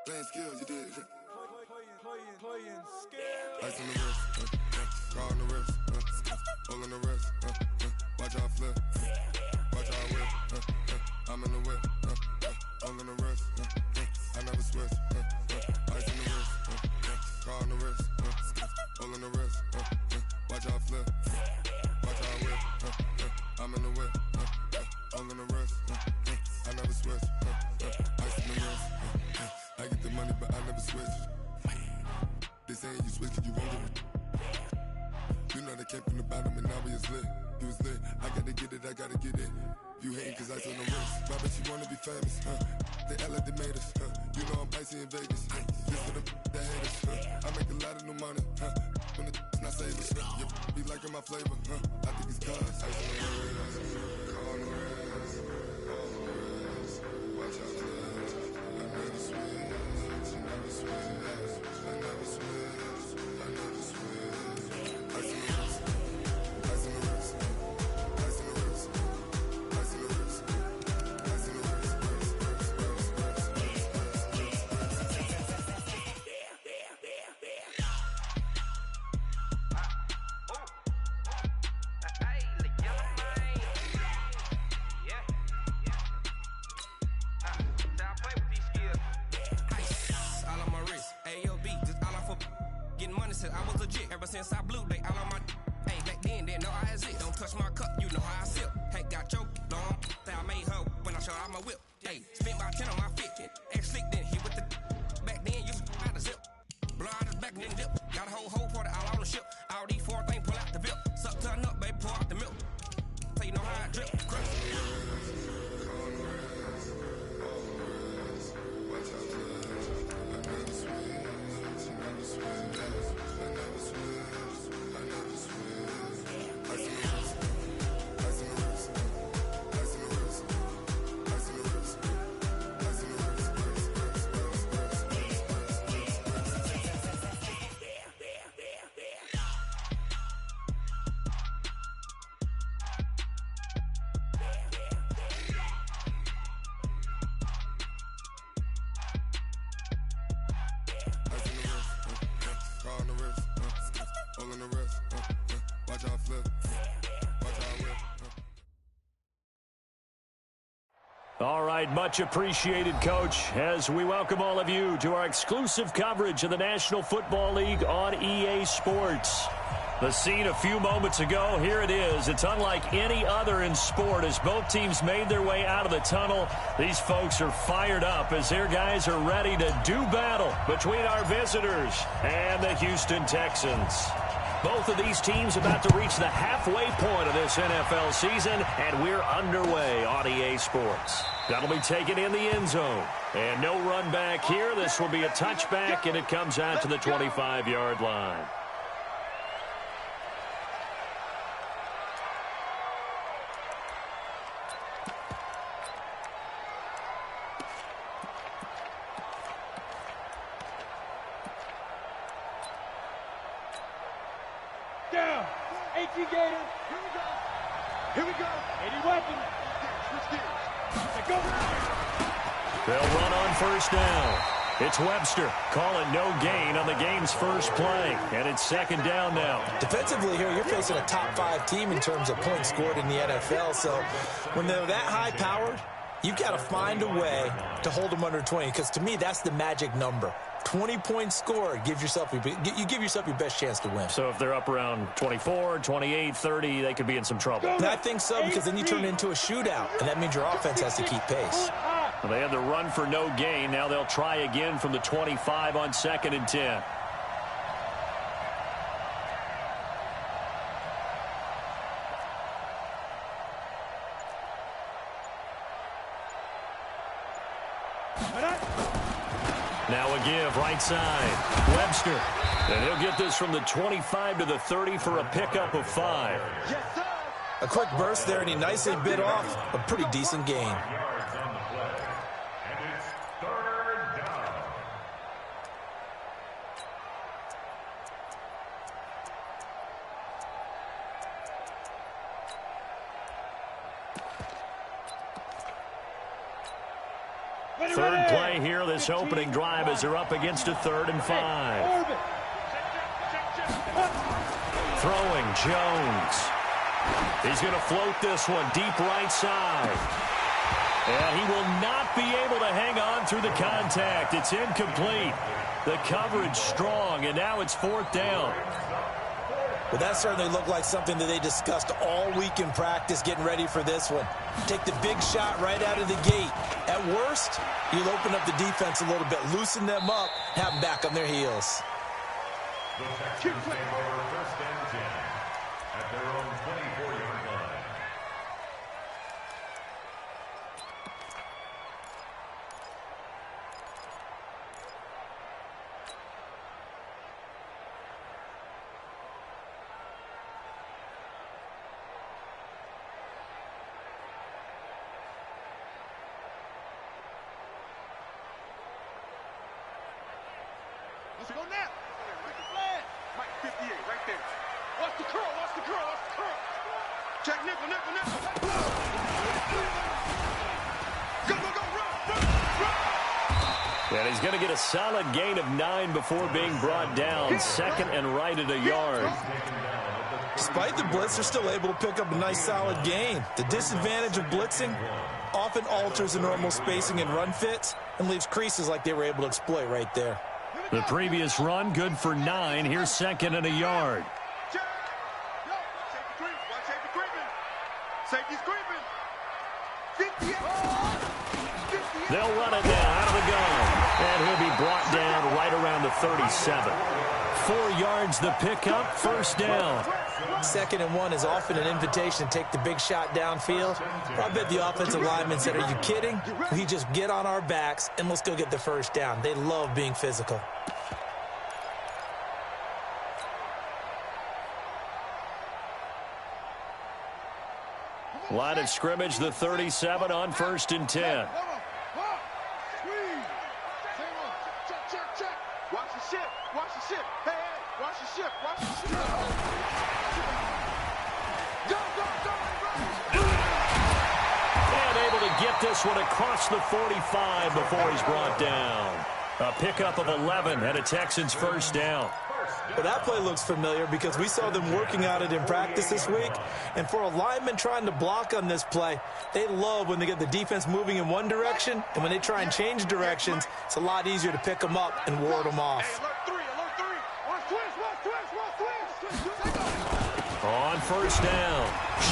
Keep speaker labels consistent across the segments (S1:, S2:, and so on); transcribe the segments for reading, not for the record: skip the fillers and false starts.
S1: Playing skills, you did.
S2: Playing skills.
S1: Ice on the wrist, car on the wrist, hole in the wrist, watch out flip, watch out whip, I'm in the whip, hole in the wrist, I never switch, ice on the wrist, car on the wrist, hole in the wrist, watch out flip, watch out whip, I'm in the whip, hole in the wrist, I never switch, ice on the wrist, I get the money but I never switch. They saying you switch cause you won't get it. You know they came from the bottom and now we is lit. You was lit, I gotta get it, I gotta get it. You hating cause ice on the wrist. Why bet you wanna be famous, They act like they made us, You know I'm icy in Vegas, This for the that hate us, I make a lot of new money, When the not savers, You be liking my flavor, I think it's cause ice on the wrist, car on the wrist, all on the wrist. Watch out for this, I never switch, I never switch. I never switch, I never switch. Ice in the wrist, ice in the wrist, ice in the wrist, ice in the wrist, ice in the wrist,
S3: I was legit ever since I blew they all on my hey back then didn't know I exist. Don't touch my cup, you know how I sip. Hey, got choked long, that I made her when I showed out my whip. Hey, spent about 10 on my fit. Ex-slick then hit with the back then you out the zip. Blow out his back and then dip. Got a whole party all on the ship. All these four things pull out the bip. Suck turn up, baby, pour out the milk. So you know how I drip. Crush.
S4: All right, much appreciated, Coach, as we welcome all of you to our exclusive coverage of the National Football League on EA Sports. The scene a few moments ago, here it is. It's unlike any other in sport as both teams made their way out of the tunnel. These folks are fired up as their guys are ready to do battle between our visitors and the Houston Texans. Both of these teams about to reach the halfway point of this NFL season, and we're underway on EA Sports. That'll be taken in the end zone. And no run back here. This will be a touchback, and it comes out to the 25-yard line.
S2: Down. 18 Gators. Here we go. Here we go. 80 weapons. Let's go.
S4: They'll run on first down. It's Webster calling no gain on the game's first play. And it's second down now.
S5: Defensively here, you're facing a top-5 team in terms of points scored in the NFL. So when they're that high-powered, you've got to find a way to hold them under 20. Because to me, that's the magic number. 20 points scored, you give yourself your best chance to win.
S4: So if they're up around 24, 28, 30, they could be in some trouble.
S5: And I think so, because then you turn it into a shootout, and that means your offense has to keep pace.
S4: Well, they had the run for no gain. Now they'll try again from the 25 on 2nd and 10. Now a give, right side. Webster. And he'll get this from the 25 to the 30 for a pickup of 5.
S5: A quick burst there, and he nicely bit off a pretty decent gain.
S4: Third play here, this opening drive, as they're up against a 3rd and 5. Throwing, Jones. He's going to float this one deep right side. And he will not be able to hang on through the contact. It's incomplete. The coverage strong, and now it's 4th down.
S5: Well, that certainly looked like something that they discussed all week in practice getting ready for this one. Take the big shot right out of the gate. At worst, you'll open up the defense a little bit, loosen them up, have them back on their heels.
S6: The Texans take over 1st and 10 at their own 24-yard line.
S2: Let's go now. Pick the flag. Mike 58 right there. Watch the curl, watch the curl, watch the curl. Check nickel, nickel, nickel. Go, go, go, run.
S4: And he's going to get a solid gain of 9 before being brought down. 2nd and right at a yard.
S5: Despite the blitz, they're still able to pick up a nice solid gain. The disadvantage of blitzing often alters the normal spacing and run fits and leaves creases like they were able to exploit right there.
S4: The previous run, good for 9. Here's 2nd and a yard.
S2: Safety's creeping.
S4: They'll run it now out of the gun. And he'll be brought down right around the 37. 4 yards the pickup, 1st down.
S5: 2nd and 1 is often an invitation to take the big shot downfield. I bet the offensive lineman said, are you kidding? We just get on our backs and let's go get the 1st down. They love being physical.
S4: Line of scrimmage, the 37 on 1st and 10.
S2: Watch the ship, watch the ship. Hey, hey, watch the ship, watch the ship. Go, go, go,
S4: And able to get this one across the 45 before he's brought down. A pickup of 11 and a Texans 1st down.
S5: Well, that play looks familiar because we saw them working on it in practice this week. And for a lineman trying to block on this play, they love when they get the defense moving in one direction. And when they try and change directions, it's a lot easier to pick them up and ward them off.
S4: On 1st down,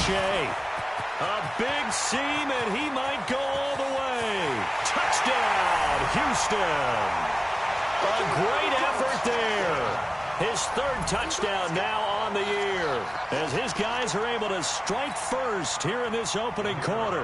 S4: Shea. A big seam, and he might go all the way. Touchdown, Houston. A great effort there. His 3rd touchdown now on the year, as his guys are able to strike first here in this opening quarter.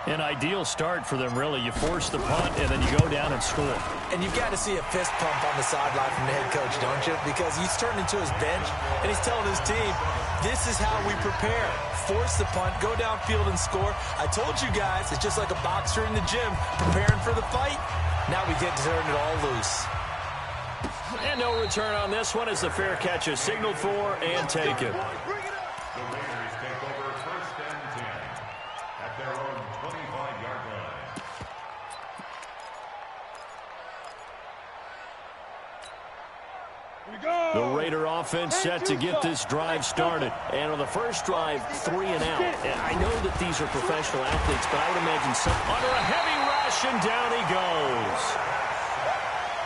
S4: An ideal start for them, really. You force the punt, and then you go down and score.
S5: And you've got to see a fist pump on the sideline from the head coach, don't you? Because he's turned into his bench, and he's telling his team, this is how we prepare. Force the punt, go downfield and score. I told you guys, it's just like a boxer in the gym preparing for the fight. Now we get to turn it all loose.
S4: And no return on this one as the fair catch is signaled for and taken.
S6: The Raiders take over 1st and 10 at their own 25-yard line.
S4: The Raider offense set to get this drive started. And on the first drive, 3 and out. And I know that these are professional athletes, but I would imagine some under a heavy rush, and down he goes.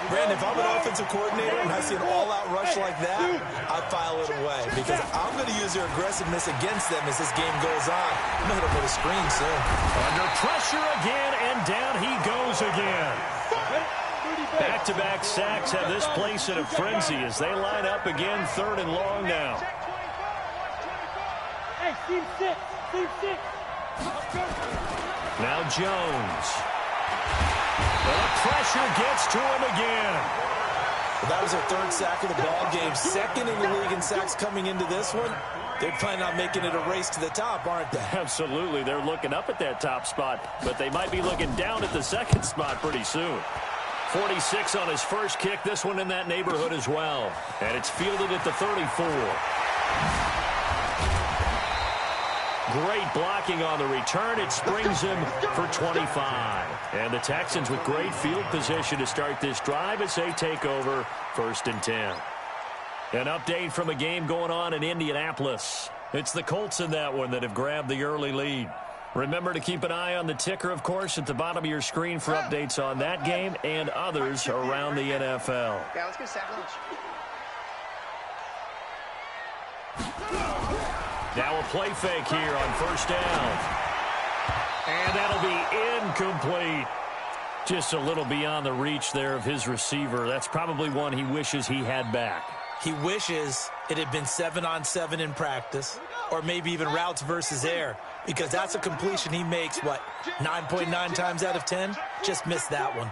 S5: Brandon, if I'm an offensive coordinator and I see an all-out rush like that, I file it away because I'm going to use their aggressiveness against them as this game goes on. I'm going to hit them with a screen soon.
S4: Under pressure again, and down he goes again. Back-to-back sacks have this place in a frenzy as they line up again, 3rd and long now.
S2: Hey, team 6, team 6.
S4: Now Jones. The pressure gets to him again.
S5: Well, that was their 3rd sack of the ball game. 2nd in the league in sacks coming into this one. They're planning on making it a race to the top, aren't they?
S4: Absolutely. They're looking up at that top spot, but they might be looking down at the 2nd spot pretty soon. 46 on his first kick. This one in that neighborhood as well. And it's fielded at the 34. Great blocking on the return. It springs him for 25. And the Texans with great field position to start this drive as they take over 1st and 10. An update from a game going on in Indianapolis. It's the Colts in that one that have grabbed the early lead. Remember to keep an eye on the ticker, of course, at the bottom of your screen for updates on that game and others around the NFL.
S7: Yeah, let's get sack lunch.
S4: Now a play fake here on 1st down. And that'll be incomplete. Just a little beyond the reach there of his receiver. That's probably one he wishes he had back.
S5: He wishes it had been 7-on-7 in practice, or maybe even routes versus air, because that's a completion he makes, 9.9 times out of 10? Just missed that one.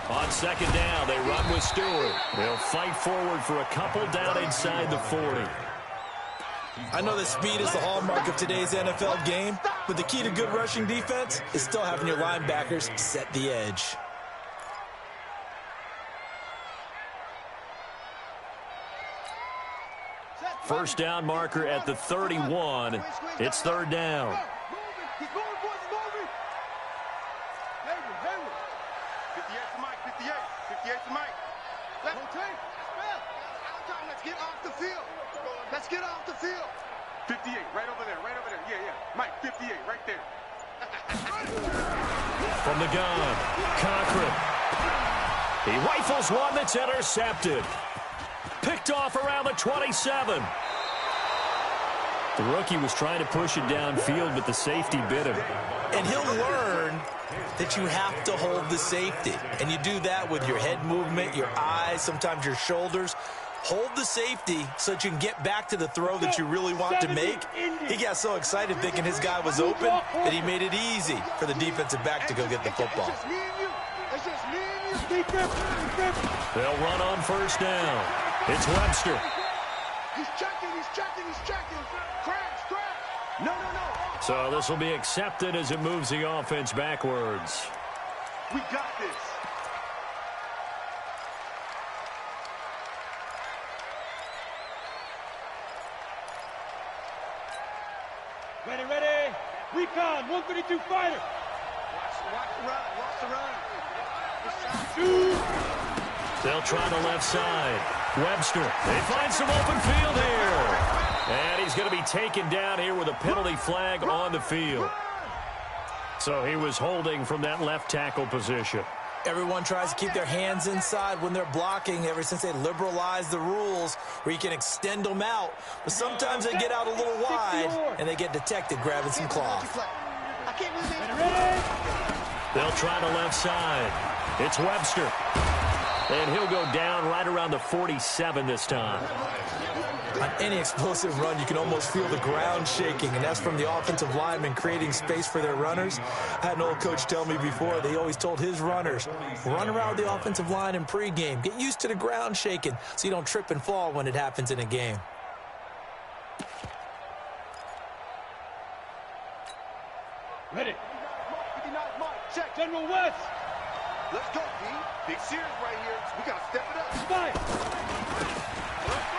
S4: On 2nd down, they run with Stewart. They'll fight forward for a couple down inside the 40.
S5: I know that speed is the hallmark of today's NFL game, but the key to good rushing defense is still having your linebackers set the edge.
S4: First down marker at the 31. It's 3rd down.
S2: 58 to Mike. Let's get off the field. Let's get off the field. 58, right over there, right over there. Yeah. Mike, 58, right there.
S4: From the gun, Cochran. He rifles one that's intercepted. Picked off around the 27. The rookie was trying to push it downfield, but the safety bit him.
S5: And he'll learn that you have to hold the safety. And you do that with your head movement, your eyes, sometimes your shoulders. Hold the safety so that you can get back to the throw that you really want to make. He got so excited thinking his guy was open that he made it easy for the defensive back to go get the football.
S4: They'll run on 1st down. It's Webster.
S2: He's checking. Crash. No.
S4: So this will be accepted as it moves the offense backwards.
S2: We got this. Ready. Recon, 132 fighter. Watch the run.
S4: They'll try the left side. Webster, they find some open field here. And he's going to be taken down here with a penalty flag on the field. So he was holding from that left tackle position.
S5: Everyone tries to keep their hands inside when they're blocking ever since they liberalized the rules where you can extend them out. But sometimes they get out a little wide and they get detected grabbing some cloth.
S4: They'll try the left side. It's Webster. And he'll go down right around the 47 this time.
S5: On any explosive run, you can almost feel the ground shaking, and that's from the offensive linemen creating space for their runners. I had an old coach tell me before, they always told his runners, run around the offensive line in pregame. Get used to the ground shaking so you don't trip and fall when it happens in a game.
S2: Ready. 59 Mike. Check. General West. Let's go, D. Big series right here. We got to step it up. Spike.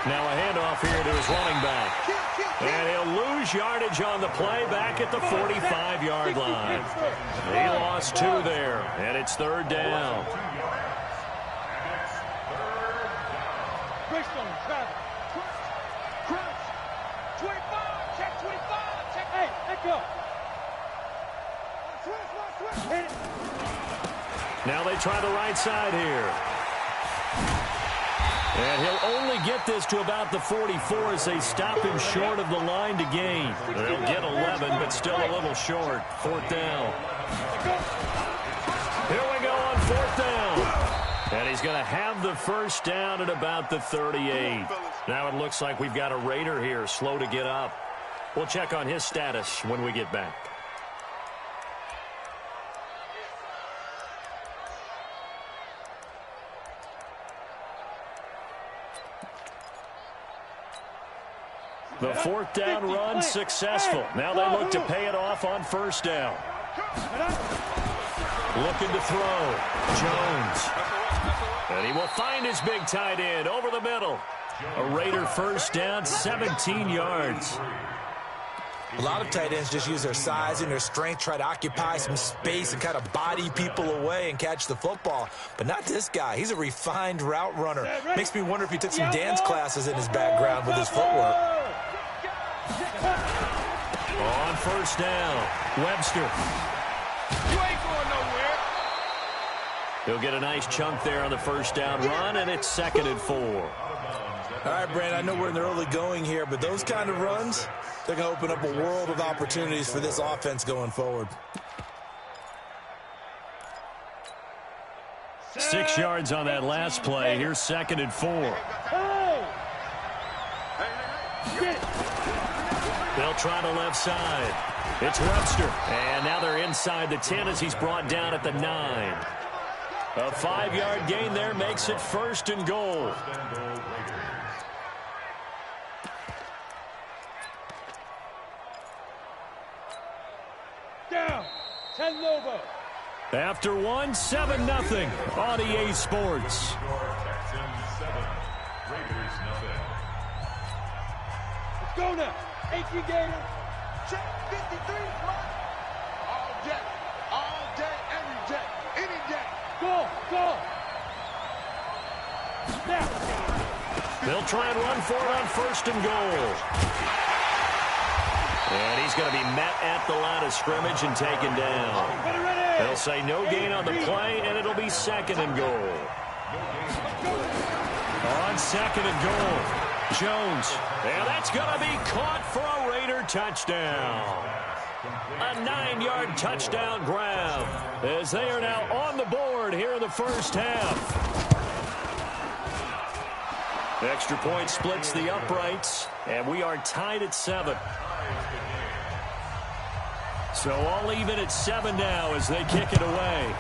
S4: Now a handoff here to his running back. And he'll lose yardage on the play back at the 45-yard line. He lost 2 there, and it's 3rd down.
S2: Crunch. 25. Check 25. Check. Hey, let go. Hit it.
S4: Now they try the right side here. And he'll only get this to about the 44 as they stop him short of the line to gain. They'll get 11, but still a little short. 4th down. Here we go on 4th down. And he's going to have the first down at about the 38. Now it looks like we've got a Raider here, slow to get up. We'll check on his status when we get back. The 4th down run successful. Now they look to pay it off on 1st down. Looking to throw. Jones. And he will find his big tight end over the middle. A Raider first down, 17 yards.
S5: A lot of tight ends just use their size and their strength, try to occupy some space and kind of body people away and catch the football. But not this guy. He's a refined route runner. Makes me wonder if he took some dance classes in his background with his footwork.
S4: On first down, Webster.
S2: You ain't going nowhere.
S4: He'll get a nice chunk there on the first down run, and it's 2nd and 4.
S5: All right, Brandon, I know we're in the early going here, but those kind of runs, they're going to open up a world of opportunities for this offense going forward.
S4: 6 yards on that last play. Here's 2nd and 4. They'll try the left side. It's Webster. And now they're inside the 10 as he's brought down at the 9. A 5-yard gain there makes it 1st and goal.
S2: Down. 10 Lobo.
S4: After 1, 7-0 on EA Sports.
S6: Texans 7, Raiders 0.
S2: Let's go now. 18 Gator. Check 53. All day, every day, any day. Go. Now.
S4: They'll try and run for it on 1st and goal. And he's going to be met at the line of scrimmage and taken down. They'll say no gain on the play, and it'll be 2nd and goal. On 2nd and goal, Jones. And that's going to be caught for a Raider touchdown. A 9-yard touchdown grab as they are now on the board here in the first half. Extra point splits the uprights, and we are tied at 7. So all even at 7 now as they kick it away.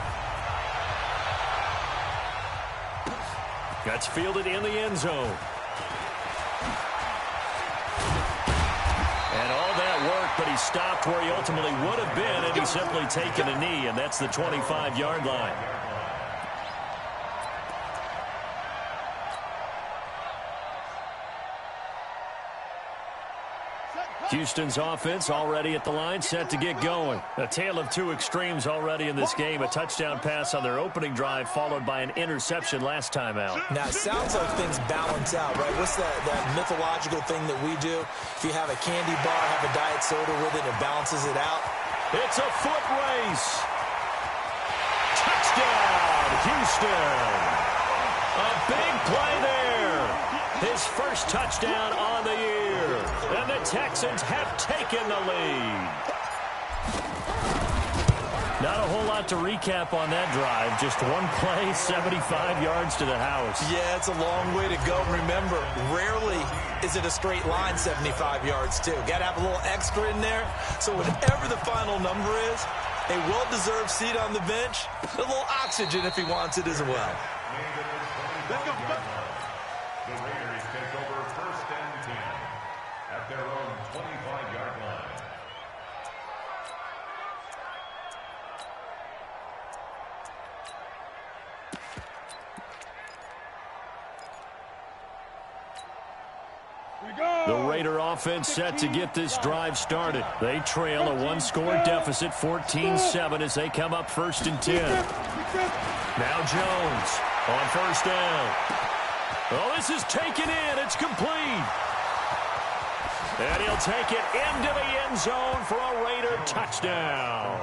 S4: That's fielded in the end zone. And all that work, but he stopped where he ultimately would have been had he simply taken a knee, and that's the 25-yard line. Houston's offense already at the line, set to get going. A tale of two extremes already in this game. A touchdown pass on their opening drive, followed by an interception last time out.
S5: Now, it sounds like things balance out, right? What's that mythological thing that we do? If you have a candy bar, have a diet soda with it, it balances it out.
S4: It's a foot race. Touchdown, Houston. A big play there. His first touchdown on the year. And the Texans have taken the lead. Not a whole lot to recap on that drive. Just one play, 75 yards to the house.
S5: Yeah, it's a long way to go. Remember, rarely is it a straight line 75 yards, too. Got to have a little extra in there. So whatever the final number is, a well-deserved seat on the bench, a little oxygen if he wants it as well.
S2: Let's go.
S6: The Raiders take over 1st and 10 at their own 25-yard line.
S4: The Raider offense set to get this drive started. They trail a one-score deficit, 14-7, as they come up 1st and 10. Now Jones on 1st down. Oh, this is taken in. It's complete. And he'll take it into the end zone for a Raider touchdown.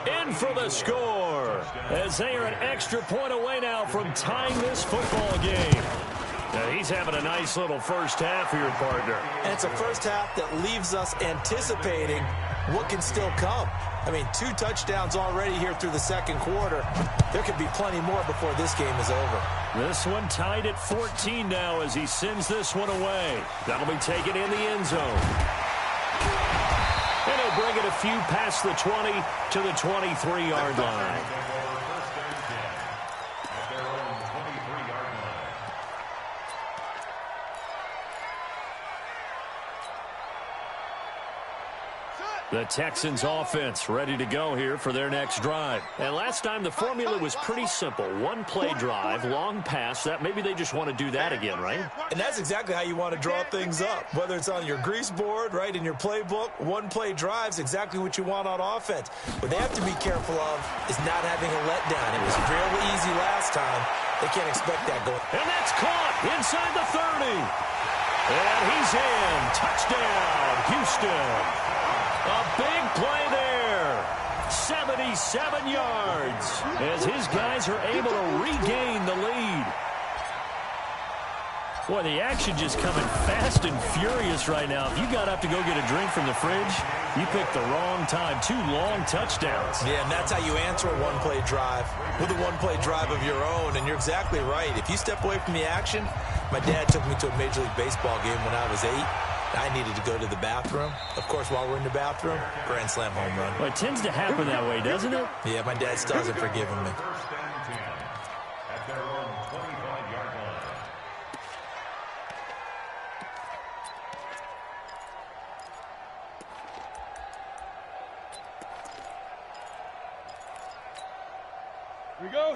S4: In for the score, as they are an extra point away now from tying this football game. Now, he's having a nice little first half here, partner.
S5: And it's a first half that leaves us anticipating what can still come. I mean, 2 touchdowns already here through the second quarter. There could be plenty more before this game is over.
S4: This one tied at 14 now as he sends this one away. That'll be taken in the end zone. And he'll bring it a few past the 20 to the 23-yard line. The Texans offense ready to go here for their next drive. And last time the formula was pretty simple. One play drive, long pass. That maybe they just want to do that again, right?
S5: And that's exactly how you want to draw things up. Whether it's on your grease board, right, in your playbook, one play drive is exactly what you want on offense. What they have to be careful of is not having a letdown. It was real easy last time. They can't expect that going.
S4: And that's caught inside the 30. And he's in. Touchdown, Houston. A big play there. 77 yards as his guys are able to regain the lead. Boy, the action just coming fast and furious right now. If you got up to go get a drink from the fridge, you picked the wrong time. 2 long touchdowns.
S5: Yeah, and that's how you answer a one-play drive with a one-play drive of your own. And you're exactly right. If you step away from the action, my dad took me to a Major League Baseball game when I was 8. I needed to go to the bathroom. Of course, while we're in the bathroom, grand slam home run.
S4: Well, it tends to happen that way, doesn't it?
S5: Yeah, my dad still hasn't forgiven me.
S6: First and 10 at their own 25-yard line.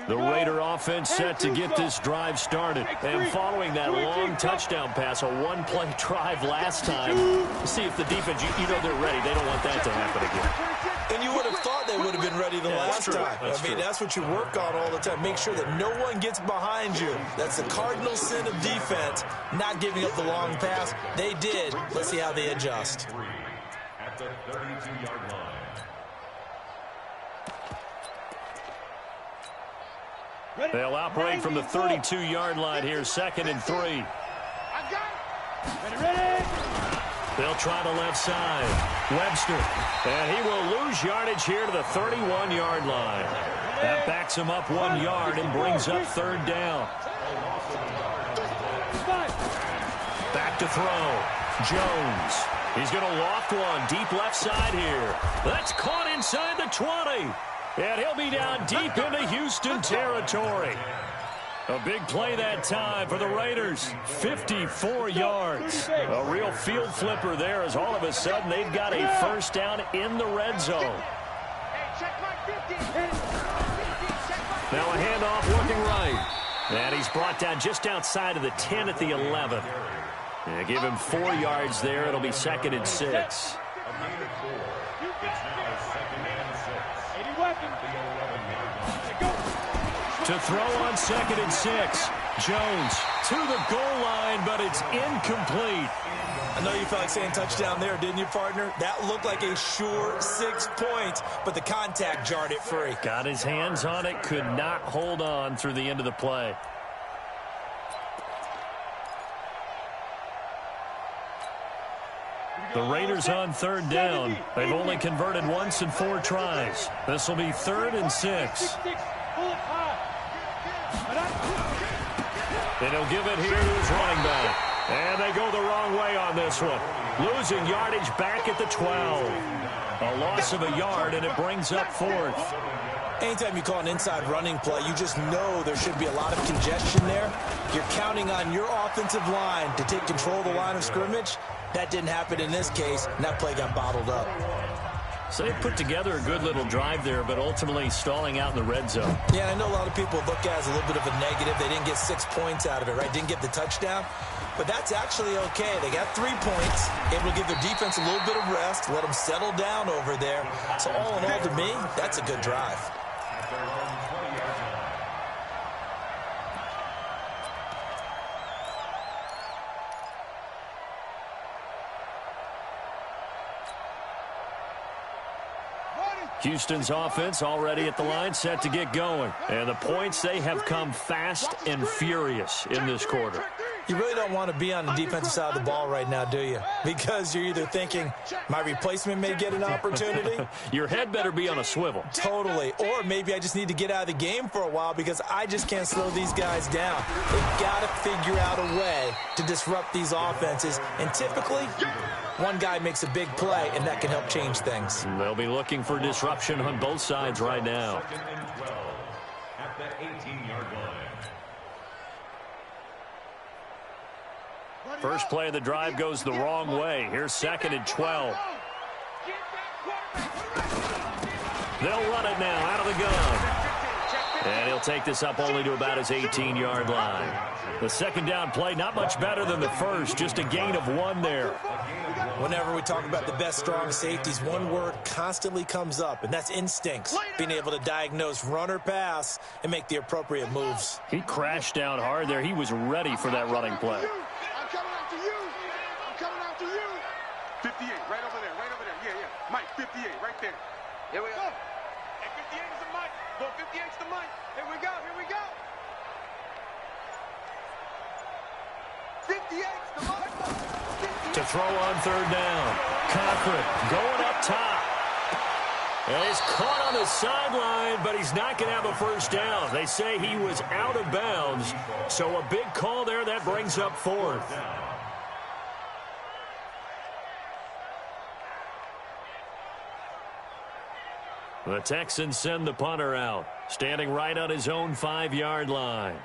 S4: The Raider offense set to get this drive started. And following that long touchdown pass, a one-play drive last time, see if the defense, you know they're ready. They don't want that to happen again.
S5: And you would have thought they would have been ready the last time. That's what you work on all the time. Make sure that no one gets behind you. That's the cardinal sin of defense, not giving up the long pass. They did. Let's see how they adjust.
S6: At the 32-yard line.
S4: They'll operate from the 32-yard line here, 2nd and 3. They'll try the left side. Webster. And he will lose yardage here to the 31-yard line. That backs him up 1 yard and brings up 3rd down. Back to throw. Jones. He's going to loft one deep left side here. That's caught inside the 20. And he'll be down deep into Houston territory. A big play that time for the Raiders. 54 yards. A real field flipper there as all of a sudden they've got a first down in the red zone. Now a handoff working right. And he's brought down just outside of the 10 at the 11. They give him 4 yards there. It'll be 2nd and 6. To throw on 2nd and 6. Jones to the goal line, but it's incomplete.
S5: I know you felt like saying touchdown there, didn't you, partner? That looked like a sure 6 points, but the contact jarred it free.
S4: Got his hands on it, could not hold on through the end of the play. The Raiders on 3rd down. They've only converted once in 4 tries. This will be 3rd and 6. And he'll give it here to his running back. And they go the wrong way on this one. Losing yardage back at the 12. A loss of a yard, and it brings up 4th.
S5: Anytime you call an inside running play, you just know there should be a lot of congestion there. You're counting on your offensive line to take control of the line of scrimmage. That didn't happen in this case, and that play got bottled up.
S4: So they put together a good little drive there, but ultimately stalling out in the red zone.
S5: Yeah, I know a lot of people look at it as a little bit of a negative. They didn't get 6 points out of it, right? Didn't get the touchdown. But that's actually okay. They got 3 points, able to give their defense a little bit of rest, let them settle down over there. So all in all, to me, that's a good drive.
S4: Houston's offense already at the line, set to get going. And the points, they have come fast and furious in this quarter.
S5: You really don't want to be on the defensive side of the ball right now, do you? Because you're either thinking, my replacement may get an opportunity.
S4: Your head better be on a swivel.
S5: Totally. Or maybe I just need to get out of the game for a while because I just can't slow these guys down. They've got to figure out a way to disrupt these offenses. And typically, one guy makes a big play, and that can help change things.
S4: They'll be looking for disruption on both sides right now.
S6: At the 18-yard line.
S4: First play of the drive goes the wrong way. Here's 2nd and 12. They'll run it now out of the gun. And he'll take this up only to about his 18-yard line. The second down play, not much better than the first, just a gain of 1 there.
S5: Whenever we talk about the best strong safeties, one word constantly comes up, and that's instincts. Being able to diagnose run or pass and make the appropriate moves.
S4: He crashed down hard there. He was ready for that running play.
S2: I'm coming after you. I'm coming after you. 58, right over there, right over there. Yeah, yeah. Mike, 58, right there. Here we go. Hey, 58 is the Mike. Go 58 is the Mike. Here we go, here we go. 58 is the Mike.
S4: To throw on third down. Cochran going up top. And he's caught on the sideline, but he's not going to have a first down. They say he was out of bounds, so a big call there. That brings up 4th. The Texans send the punter out, standing right on his own 5-yard line.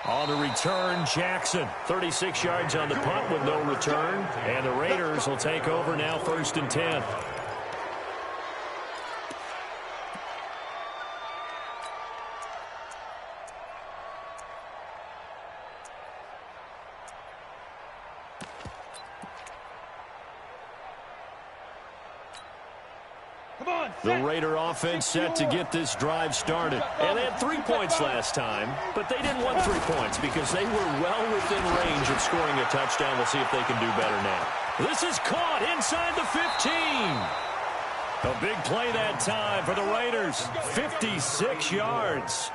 S4: On the return, Jackson. 36 yards on the punt with no return. And the Raiders will take over now, 1st and 10. The Raider offense set to get this drive started. And they had 3 points last time, but they didn't want 3 points because they were well within range of scoring a touchdown. We'll see if they can do better now. This is caught inside the 15. A big play that time for the Raiders. 56 yards.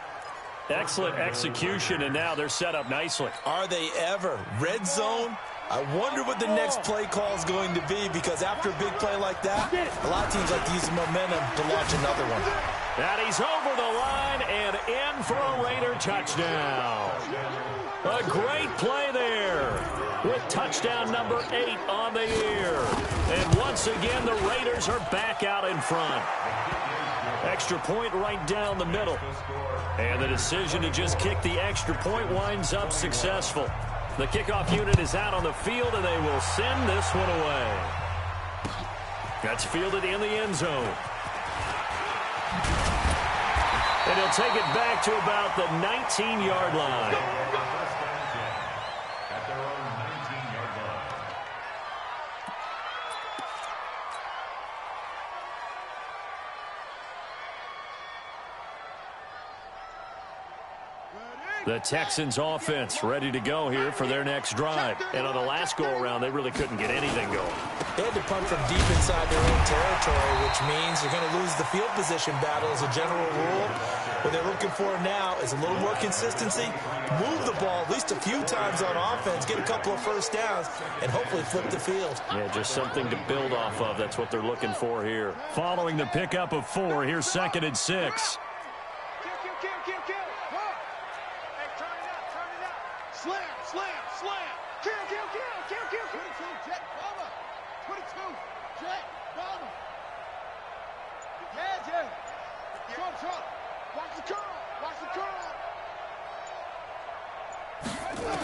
S4: Excellent execution, and now they're set up nicely.
S5: Are they ever? Red zone? I wonder what the next play call is going to be, because after a big play like that, a lot of teams like to use the momentum to launch another one.
S4: And he's over the line and in for a Raider touchdown. A great play there with touchdown number 8 on the year. And once again, the Raiders are back out in front. Extra point right down the middle. And the decision to just kick the extra point winds up successful. The kickoff unit is out on the field, and they will send this one away. That's fielded in the end zone. And he'll take it back to about the 19-yard line.
S6: At their own 19-yard line.
S4: The Texans offense ready to go here for their next drive. And on the last go-around, they really couldn't get anything going.
S5: They had to punt from deep inside their own territory, which means you're going to lose the field position battle as a general rule. What they're looking for now is a little more consistency, move the ball at least a few times on offense, get a couple of first downs, and hopefully flip the field.
S4: Yeah, just something to build off of. That's what they're looking for here. Following the pickup of 4, here's 2nd and 6.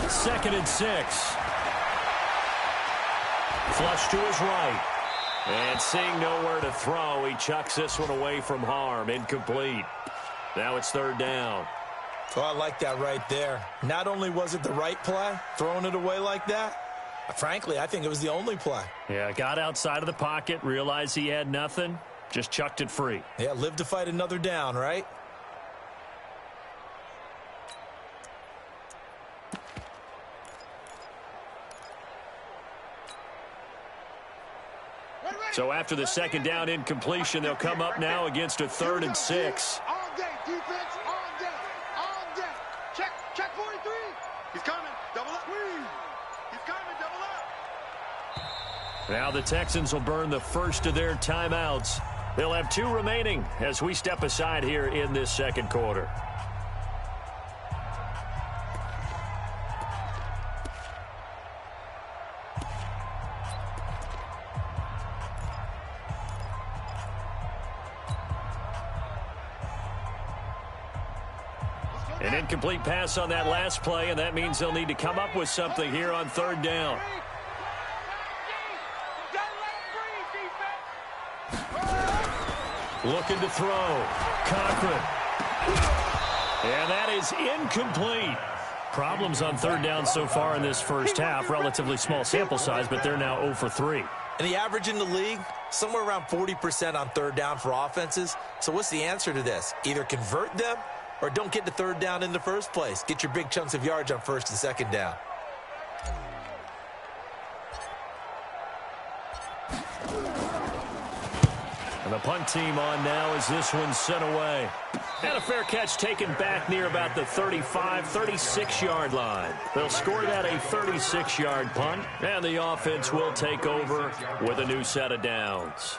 S4: Second and 6. Flush to his right. And seeing nowhere to throw, he chucks this one away from harm. Incomplete. Now it's 3rd down.
S5: Oh, I like that right there. Not only was it the right play, throwing it away like that, frankly, I think it was the only play.
S4: Yeah, got outside of the pocket, realized he had nothing, just chucked it free.
S5: Yeah, live to fight another down, right?
S4: So after the second down incompletion, they'll come up now against a 3rd and 6.
S2: All day, defense, all day, all day. Check 43. He's coming, double up. He's coming, double up.
S4: Now the Texans will burn the first of their timeouts. They'll have 2 remaining as we step aside here in this second quarter. An incomplete pass on that last play, and that means they'll need to come up with something here on third down. Looking to throw. Cochran. And that is incomplete. Problems on third down so far in this first half. Relatively small sample size, but they're now 0 for 3.
S5: And the average in the league, somewhere around 40% on third down for offenses. So what's the answer to this? Either convert them or don't get to third down in the first place. Get your big chunks of yards on first and second down.
S4: And the punt team on now as this one's sent away. And a fair catch taken back near about the 35, 36-yard line. They'll score that a 36-yard punt, and the offense will take over with a new set of downs.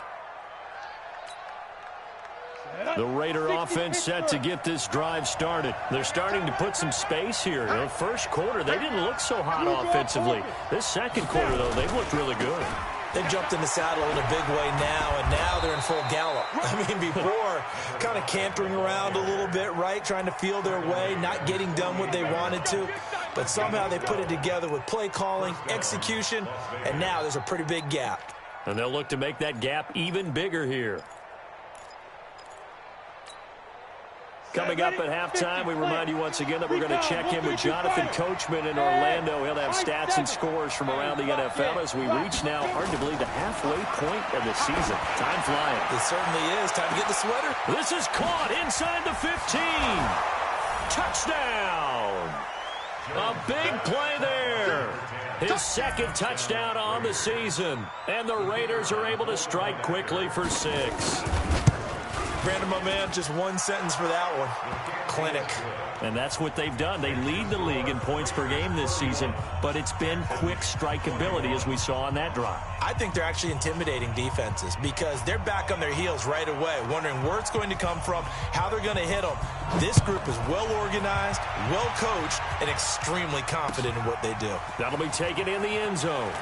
S4: The Raider offense set to get this drive started. They're starting to put some space here. The first quarter, they didn't look so hot offensively. This second quarter, though, they've looked really good.
S5: They've jumped in the saddle in a big way now, and now they're in full gallop. I mean, before, kind of cantering around a little bit, right, trying to feel their way, not getting done what they wanted to. But somehow they put it together with play calling, execution, and now there's a pretty big gap.
S4: And they'll look to make that gap even bigger here. Coming up at halftime, we remind you once again that we're going to check in with Jonathan Coachman in Orlando. He'll have stats and scores from around the NFL as we reach now, hard to believe, the halfway point of the season. Time flying.
S5: It certainly is. Time to get the sweater.
S4: This is caught inside the 15. Touchdown. A big play there. His second touchdown on the season. And the Raiders are able to strike quickly for 6.
S5: Brandon, my man, just one sentence for that one. Clinic.
S4: And that's what they've done. They lead the league in points per game this season, but it's been quick strikeability as we saw on that drive.
S5: I think they're actually intimidating defenses because they're back on their heels right away, wondering where it's going to come from, how they're going to hit them. This group is well organized, well coached, and extremely confident in what they do.
S4: That'll be taken in the end zone.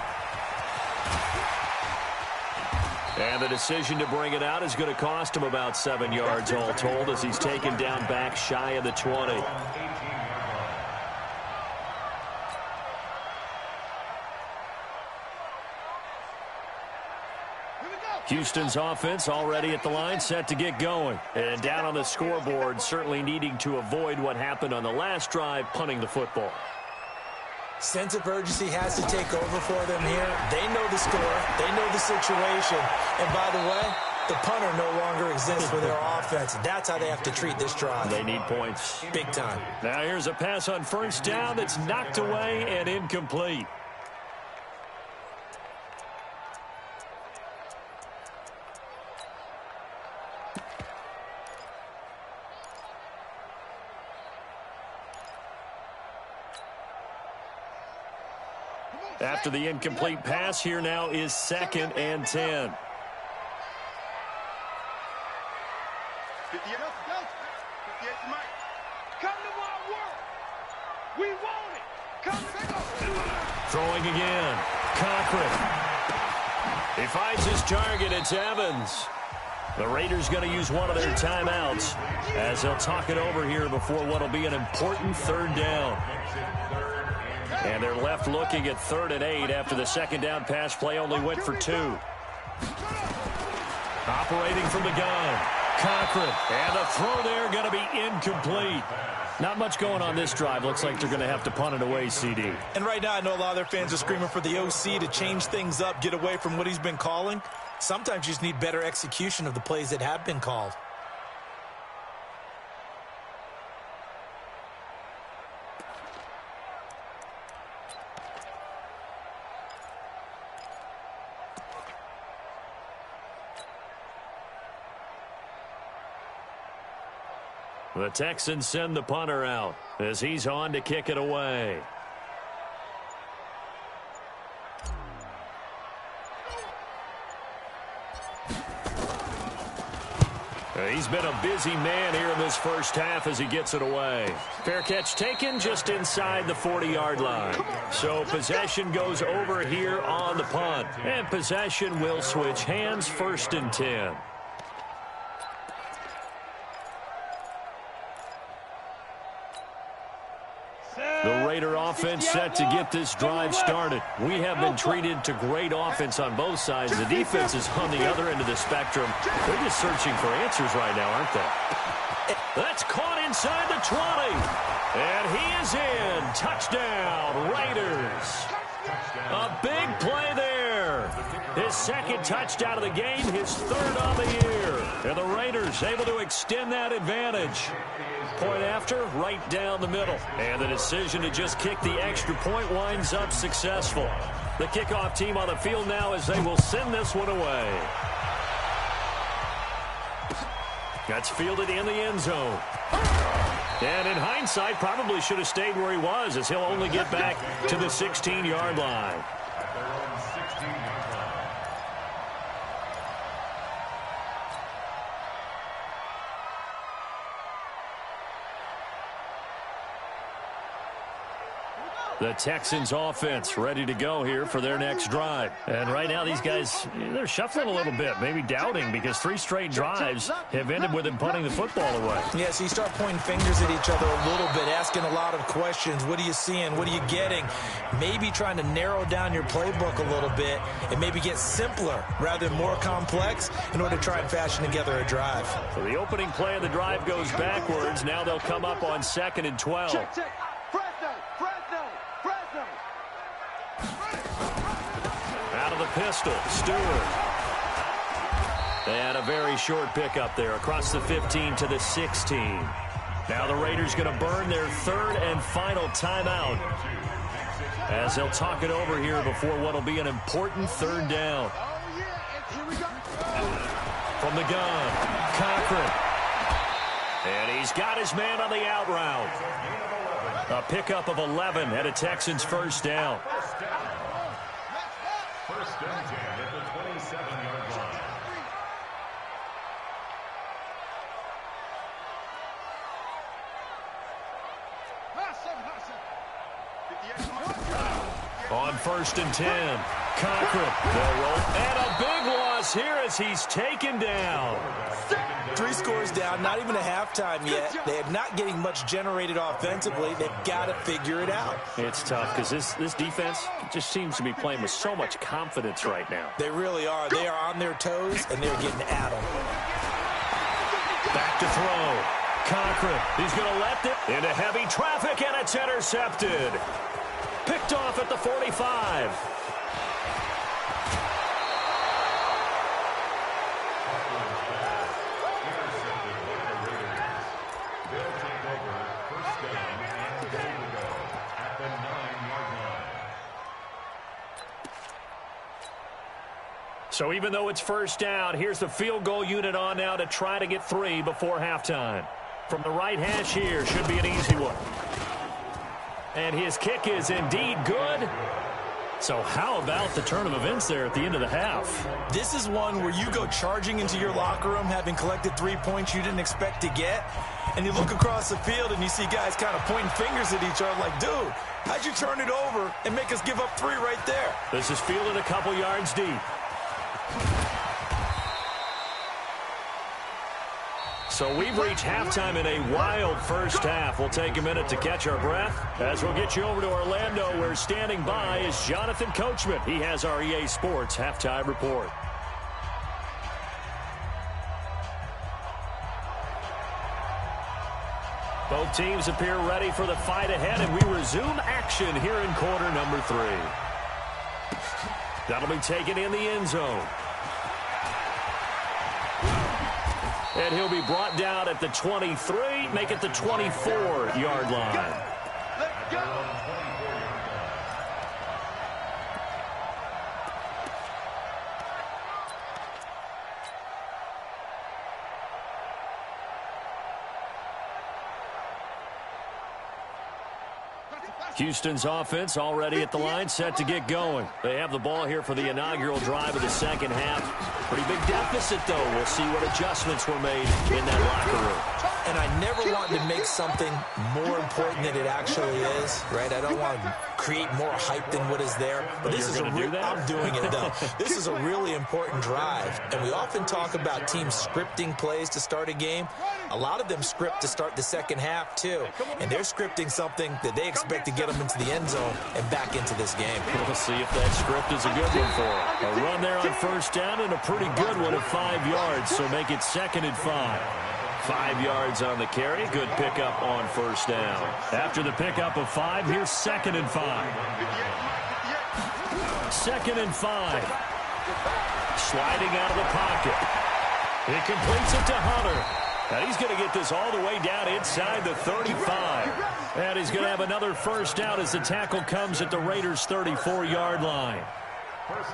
S4: And the decision to bring it out is going to cost him about 7 yards all told as he's taken down back shy of the 20. Houston's offense already at the line, set to get going. And down on the scoreboard, certainly needing to avoid what happened on the last drive, punting the football.
S5: Sense of urgency has to take over for them here. They know the score. They know the situation. And by the way, the punter no longer exists for their offense. That's how they have to treat this drive.
S4: They need points.
S5: Big time.
S4: Now here's a pass on first down that's knocked away and incomplete. After the incomplete pass, here now is 2nd and 10.
S2: 58, Mike. Come to my work. We want it. Come to
S4: Throwing again. Cochran. He finds his target. It's Evans. The Raiders going to use one of their timeouts as they'll talk it over here before what will be an important third down. And they're left looking at 3rd and 8 after the second down pass play only went for 2. Operating from the gun. Cochran. And the throw there going to be incomplete. Not much going on this drive. Looks like they're going to have to punt it away, CD.
S5: And right now I know a lot of their fans are screaming for the OC to change things up, get away from what he's been calling. Sometimes you just need better execution of the plays that have been called.
S4: The Texans send the punter out as he's on to kick it away. He's been a busy man here in this first half as he gets it away. Fair catch taken just inside the 40-yard line. So possession goes over here on the punt. And possession will switch hands, 1st and 10. offense set to get this drive started. We have been treated to great offense on both sides. The defense is on the other end of the spectrum. They're just searching for answers right now, aren't they? That's caught inside the 20. And he is in. Touchdown, Raiders. A big play there. His second touchdown of the game, his third on the year. And the Raiders able to extend that advantage. Point after, right down the middle. And the decision to just kick the extra point winds up successful. The kickoff team on the field now as they will send this one away. That's fielded in the end zone. And in hindsight, probably should have stayed where he was, as he'll only get back to the 16-yard line. The Texans offense ready to go here for their next drive. And right now these guys, they're shuffling a little bit, maybe doubting, because 3 straight drives have ended with them punting the football away.
S5: Yeah, so you start pointing fingers at each other a little bit, asking a lot of questions. What are you seeing? What are you getting? Maybe trying to narrow down your playbook a little bit and maybe get simpler rather than more complex in order to try and fashion together a drive.
S4: So the opening play of the drive goes backwards. Now they'll come up on 2nd and 12.
S2: Check.
S4: Out of the pistol, Stewart. They had a very short pickup there across the 15 to the 16. Now the Raiders going to burn their 3rd and final timeout as they'll talk it over here before what will be an important 3rd down. From the gun, Cochran. And he's got his man on the out route. A pickup of 11 at a Texans 1st down.
S6: First and 10 at the 27-yard line.
S4: On 1st and 10, Cochran. They'll roll. And a big loss here as he's taken down.
S5: 3 scores down, not even a halftime yet. They're not getting much generated offensively. They've got to figure it out.
S4: It's tough because this defense just seems to be playing with so much confidence right now.
S5: They really are. They are on their toes, and they're getting at them.
S4: Back to throw. Cochran. He's going to let it into heavy traffic, and it's intercepted. Picked off at the 45. So even though it's 1st down, here's the field goal unit on now to try to get 3 before halftime. From the right hash here, should be an easy one. And his kick is indeed good. So how about the turn of events there at the end of the half?
S5: This is one where you go charging into your locker room having collected 3 points you didn't expect to get, and you look across the field and you see guys kind of pointing fingers at each other like, dude, how'd you turn it over and make us give up 3 right there?
S4: This is fielded a couple yards deep. So we've reached halftime in a wild first half. We'll take a minute to catch our breath as we'll get you over to Orlando, where standing by is Jonathan Coachman. He has our EA Sports halftime report. Both teams appear ready for the fight ahead, and we resume action here in quarter number 3. That'll be taken in the end zone. And he'll be brought down at the 23, make it the 24-yard line.
S2: Let's go.
S4: Houston's offense already at the line, set to get going. They have the ball here for the inaugural drive of the second half. Pretty big deficit, though. We'll see what adjustments were made in that locker room.
S5: And I never want to make something more important than it actually is, right? I don't want to create more hype than what is there. But this is I'm doing it, though. This is a really important drive. And we often talk about teams scripting plays to start a game. A lot of them script to start the second half, too. And they're scripting something that they expect to get them into the end zone and back into this game.
S4: We'll see if that script is a good one for them. A run there on first down and a pretty good one at 5 yards, so make it 2nd and 5. 5 yards on the carry. Good pickup on first down. After the pickup of 5, here's 2nd and 5. 2nd and 5. Sliding out of the pocket. He completes it to Hunter. And he's going to get this all the way down inside the 35. And he's going to have another first down as the tackle comes at the Raiders' 34-yard line.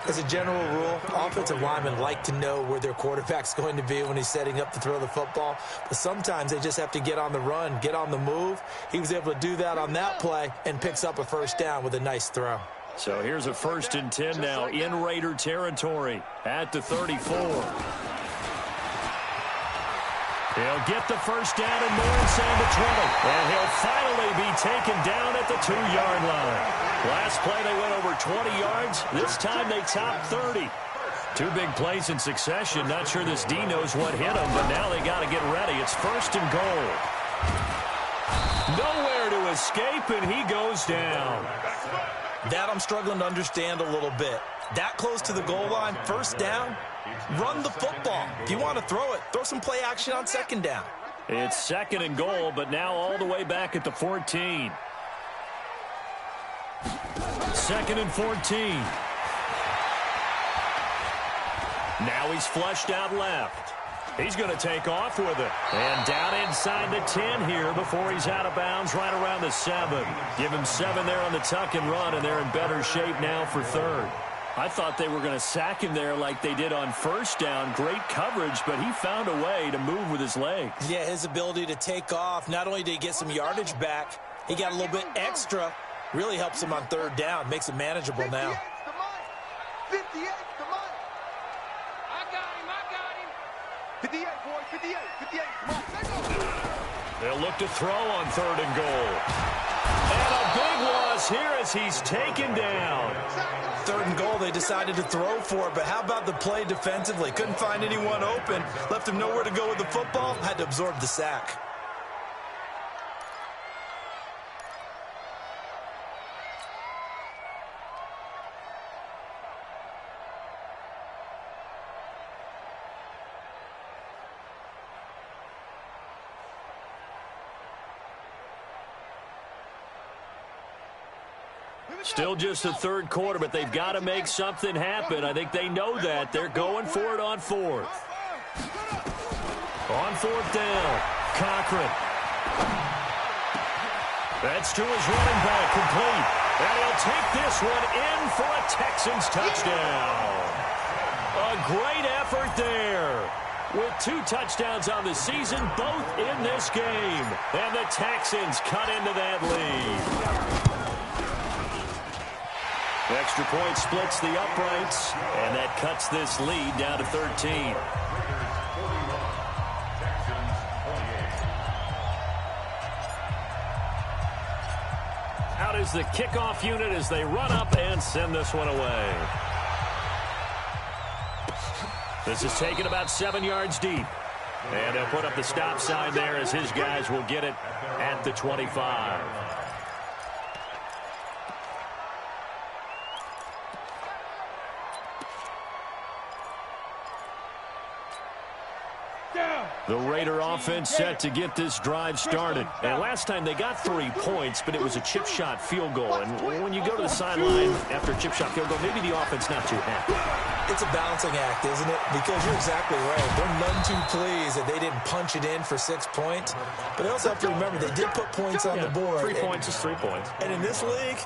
S5: As a general rule, offensive linemen like to know where their quarterback's going to be when he's setting up to throw the football. But sometimes they just have to get on the run, get on the move. He was able to do that on that play and picks up a first down with a nice throw.
S4: So here's a 1st and 10 now in Raider territory at the 34. He'll get the first down and more inside the 20. And he'll finally be taken down at the 2-yard line. Last play they went over 20 yards. This time they topped 30. 2 big plays in succession. Not sure this D knows what hit him, but now they got to get ready. It's 1st and goal. Nowhere to escape, and he goes down.
S5: That I'm struggling to understand a little bit. That close to the goal line, first down, run the football. If you want to throw it, throw some play action on 2nd down.
S4: It's 2nd and goal, but now all the way back at the 14. 2nd and 14. Now he's flushed out left. He's going to take off with it. And down inside the 10 here before he's out of bounds right around the 7. Give him 7 there on the tuck and run, and they're in better shape now for 3rd. I thought they were going to sack him there like they did on first down. Great coverage, but he found a way to move with his legs.
S5: Yeah, his ability to take off. Not only did he get some yardage back, he got a little bit extra. Really helps him on 3rd down. Makes it manageable now.
S2: 58, the money. I got him. 58, boy, 58, come on, let's go.
S4: They'll look to throw on 3rd and goal. And a big loss here as he's taken down.
S5: 3rd and goal, they decided to throw for it, but how about the play defensively? Couldn't find anyone open. Left him nowhere to go with the football. Had to absorb the sack.
S4: Still just the 3rd quarter, but they've got to make something happen. I think they know that. They're going for it on 4th. On 4th down, Cochran. That's to his running back, complete. And he'll take this one in for a Texans touchdown. A great effort there. With 2 touchdowns on the season, both in this game. And the Texans cut into that lead. Extra point splits the uprights, and that cuts this lead down to 13. Out is the kickoff unit as they run up and send this one away. This is taken about 7 yards deep. And they'll put up the stop sign there as his guys will get it at the 25. The Raider offense set to get this drive started. And last time they got 3 points, but it was a chip shot field goal. And when you go to the sideline after a chip shot field goal, maybe the offense not too happy.
S5: It's a balancing act, isn't it? Because you're exactly right. They're none too pleased that they didn't punch it in for 6 points. But they also have to remember they did put points on the board.
S4: 3 points is 3 points.
S5: And in this league,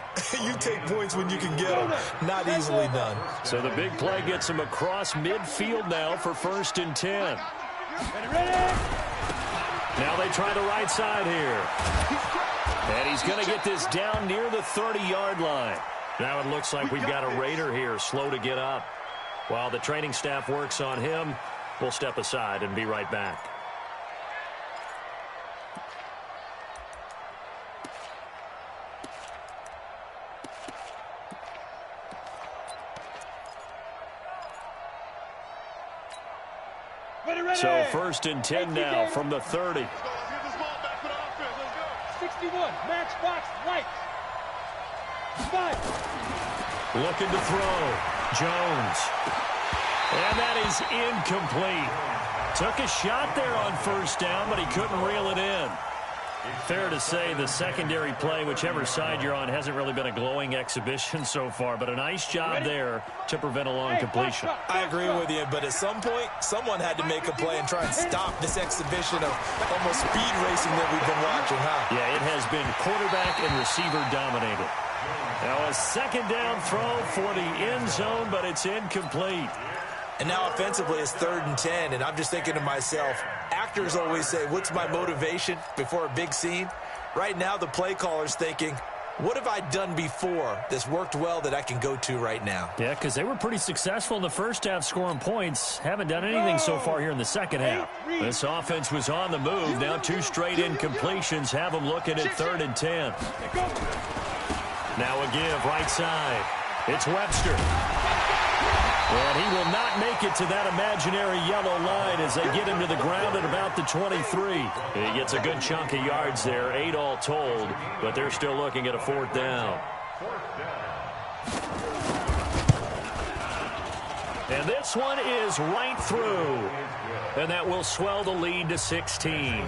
S5: you take points when you can get them. Not easily done.
S4: So the big play gets him across midfield now for 1st and 10. Now they try the right side here. And he's going to get this down near the 30-yard line. Now it looks like we've got a Raider here, slow to get up. While the training staff works on him, we'll step aside and be right back. So 1st and 10 now from the 30.
S2: Let's get this ball back for the offense. Let's go. 61. Matchbox lights. 5.
S4: Looking to throw. Jones. And that is incomplete. Took a shot there on 1st down, but he couldn't reel it in. Fair to say the secondary play, whichever side you're on, hasn't really been a glowing exhibition so far, but a nice job there to prevent a long completion.
S5: I agree with you, but at some point, someone had to make a play and try and stop this exhibition of almost speed racing that we've been watching, huh?
S4: Yeah, it has been quarterback and receiver dominated. Now a 2nd down throw for the end zone, but it's incomplete.
S5: And now offensively it's 3rd and 10, and I'm just thinking to myself, actors always say, what's my motivation before a big scene? Right now the play caller's thinking, what have I done before that's worked well that I can go to right now?
S4: Yeah, because they were pretty successful in the first half scoring points. Haven't done anything so far here in the second half. This offense was on the move. Now 2 straight incompletions have them looking at 3rd and 10. Now a give right side. It's Webster. And he will not make it to that imaginary yellow line as they get him to the ground at about the 23. He gets a good chunk of yards there, 8 all told, but they're still looking at a 4th down. And this one is right through. And that will swell the lead to 16.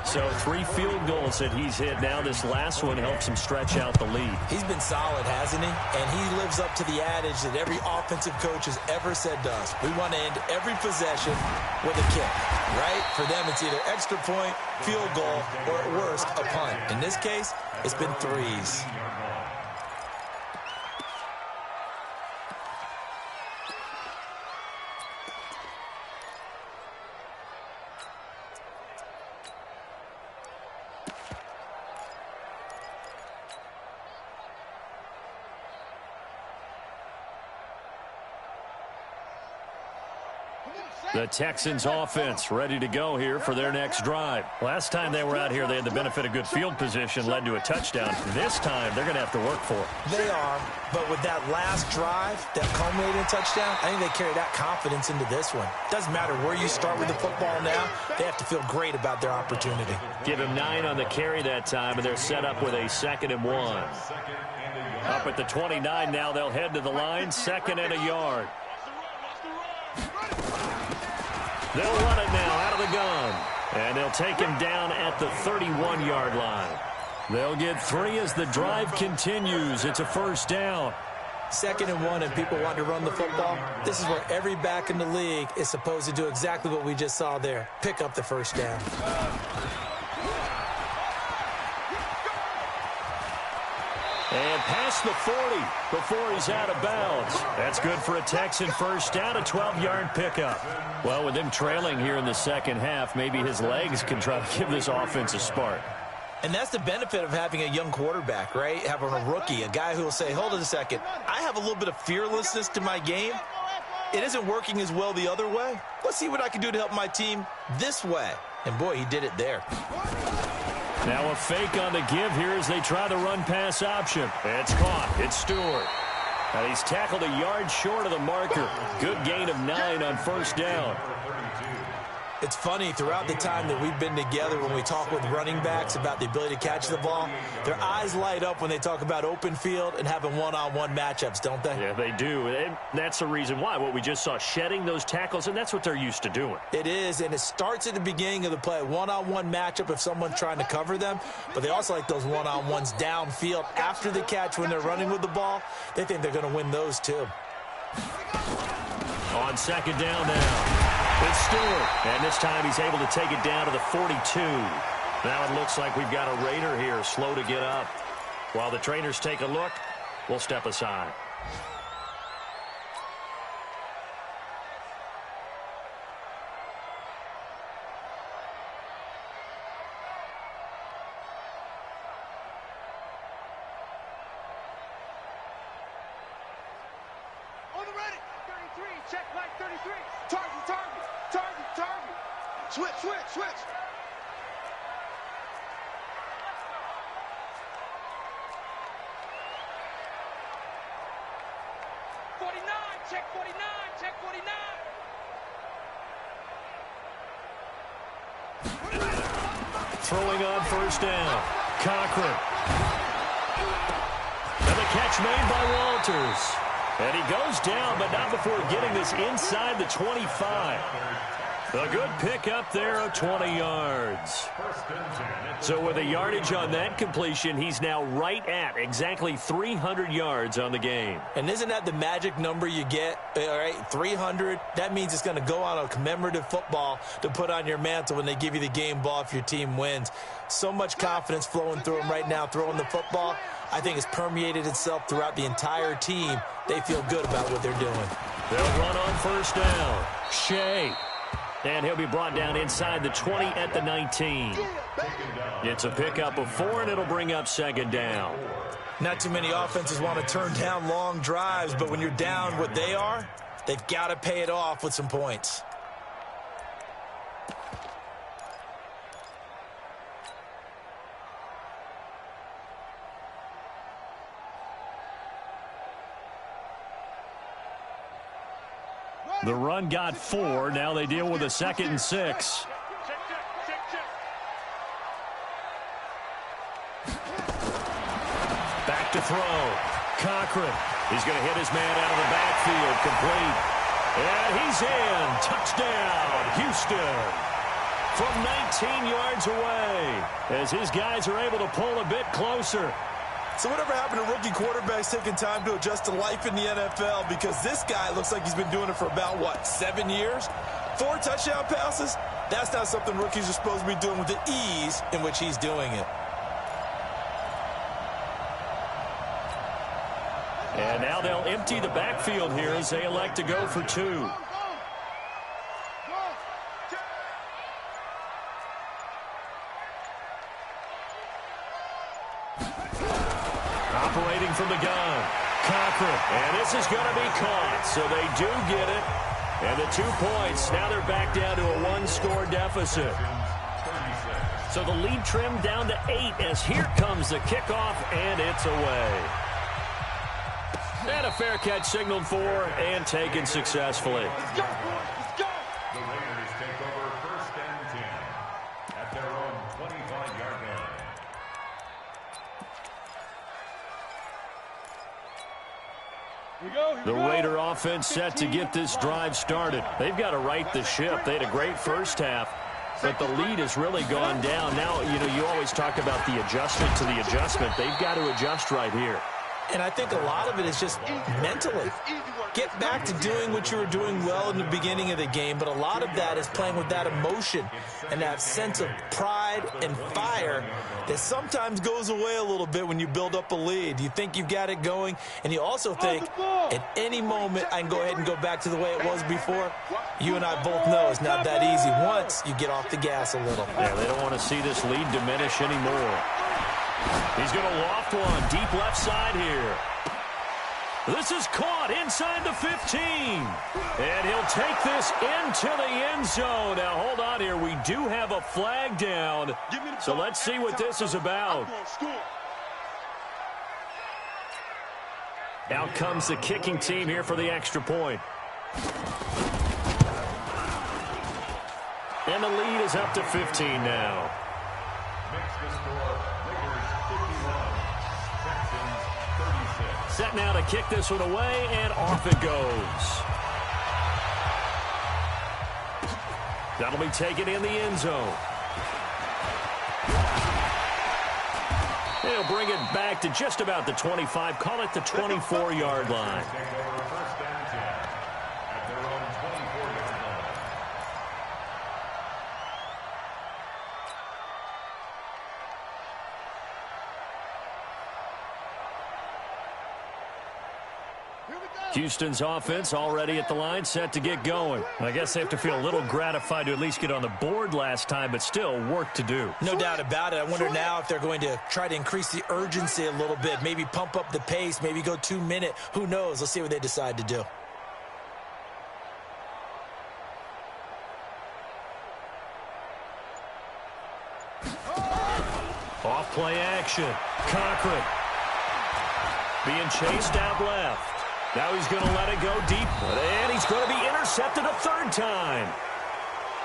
S4: So 3 field goals that he's hit now. This last one helps him stretch out the lead.
S5: He's been solid, hasn't he? And he lives up to the adage that every offensive coach has ever said to us. We want to end every possession with a kick, right? For them, it's either extra point, field goal, or at worst, a punt. In this case, it's been 3s.
S4: The Texans offense ready to go here for their next drive. Last time they were out here, they had the benefit of good field position, led to a touchdown. This time, they're going to have to work for it.
S5: They are, but with that last drive, that culminating touchdown, I think they carry that confidence into this one. Doesn't matter where you start with the football now, they have to feel great about their opportunity.
S4: Give him 9 on the carry that time, and they're set up with a 2nd and 1. Up at the 29 now, they'll head to the line, 2nd and a yard. They'll run it now out of the gun. And they'll take him down at the 31-yard line. They'll get 3 as the drive continues. It's a 1st down.
S5: 2nd and 1 and people want to run the football. This is where every back in the league is supposed to do exactly what we just saw there. Pick up the 1st down.
S4: And past the 40 before he's out of bounds. That's good for a Texan 1st down, a 12-yard pickup. Well, with him trailing here in the second half, maybe his legs can try to give this offense a spark.
S5: And that's the benefit of having a young quarterback, right? Having a rookie, a guy who will say, hold it a second, I have a little bit of fearlessness to my game. It isn't working as well the other way. Let's see what I can do to help my team this way. And, boy, he did it there.
S4: Now a fake on the give here as they try the run-pass option. It's caught. It's Stewart. And he's tackled a yard short of the marker. Good gain of 9 on 1st down.
S5: It's funny, throughout the time that we've been together, when we talk with running backs about the ability to catch the ball, their eyes light up when they talk about open field and having one-on-one matchups, don't they?
S4: Yeah, they do. And that's the reason why. What we just saw, shedding those tackles, and that's what they're used to doing.
S5: It is, and it starts at the beginning of the play. One-on-one matchup if someone's trying to cover them, but they also like those one-on-ones downfield after the catch when they're running with the ball. They think they're going to win those, too.
S4: On 2nd down now. It's Stewart, and this time he's able to take it down to the 42. Now it looks like we've got a Raider here, slow to get up. While the trainers take a look, we'll step aside.
S2: On the ready. 33, check right 33. Target. Switch. 49, check 49.
S4: Throwing on first down. Cochran. And the catch made by Walters. And he goes down, but not before getting this inside the 25. A good pickup there of 20 yards. So with a yardage on that completion, he's now right at exactly 300 yards on the game.
S5: And isn't that the magic number you get? All right, 300. That means it's going to go on a commemorative football to put on your mantle when they give you the game ball if your team wins. So much confidence flowing through him right now, throwing the football. I think it's permeated itself throughout the entire team. They feel good about what they're doing.
S4: They'll run on first down. Shea. And he'll be brought down inside the 20 at the 19. It's a pickup of 4, and it'll bring up second down.
S5: Not too many offenses want to turn down long drives, but when you're down what they are, they've got to pay it off with some points.
S4: The run got 4. Now they deal with a 2nd and 6. Back to throw. Cochran. He's going to hit his man out of the backfield. Complete. And he's in. Touchdown, Houston. From 19 yards away. As his guys are able to pull a bit closer.
S5: So whatever happened to rookie quarterbacks taking time to adjust to life in the NFL? Because this guy looks like he's been doing it for about, 7 years? 4 touchdown passes? That's not something rookies are supposed to be doing with the ease in which he's doing it.
S4: And now they'll empty the backfield here as they elect to go for 2. Operating from the gun. Cochran. And this is going to be caught. So they do get it. And the 2 points. Now they're back down to a 1-score deficit. So the lead trimmed down to 8 as here comes the kickoff, and it's away. And a fair catch signaled for and taken successfully.
S2: Let's go, boys. Let's go.
S6: The Raiders take over 1st and 10 at their own 25-yard line.
S4: The Raider offense set to get this drive started. They've got to right the ship. They had a great first half, but the lead has really gone down. Now, you always talk about the adjustment to the adjustment. They've got to adjust right here.
S5: And I think a lot of it is just mentally. Get back to doing what you were doing well in the beginning of the game, but a lot of that is playing with that emotion and that sense of pride and fire that sometimes goes away a little bit when you build up a lead. You think you've got it going, and you also think at any moment I can go ahead and go back to the way it was before. You and I both know it's not that easy once you get off the gas a little.
S4: Yeah, they don't want to see this lead diminish anymore. He's going to loft one deep left side here. This is caught inside the 15. And he'll take this into the end zone. Now, hold on here. We do have a flag down. So let's see what this is about. Out comes the kicking team here for the extra point. And the lead is up to 15 now.
S6: Makes the score Raiders 51, Texans 36.
S4: Set now to kick this one away, and off it goes. That'll be taken in the end zone. They'll bring it back to just about the 25. Call it the 24-yard line.
S6: Take over 1st and 10 at their own 24-yard line.
S4: Houston's offense already at the line, set to get going. I guess they have to feel a little gratified to at least get on the board last time, but still work to do.
S5: No doubt about it. I wonder now if they're going to try to increase the urgency a little bit, maybe pump up the pace, maybe go 2-minute. Who knows? Let's see what they decide to do.
S4: Off play action. Cochran being chased out left. Now he's going to let it go deep, and he's going to be intercepted a third time.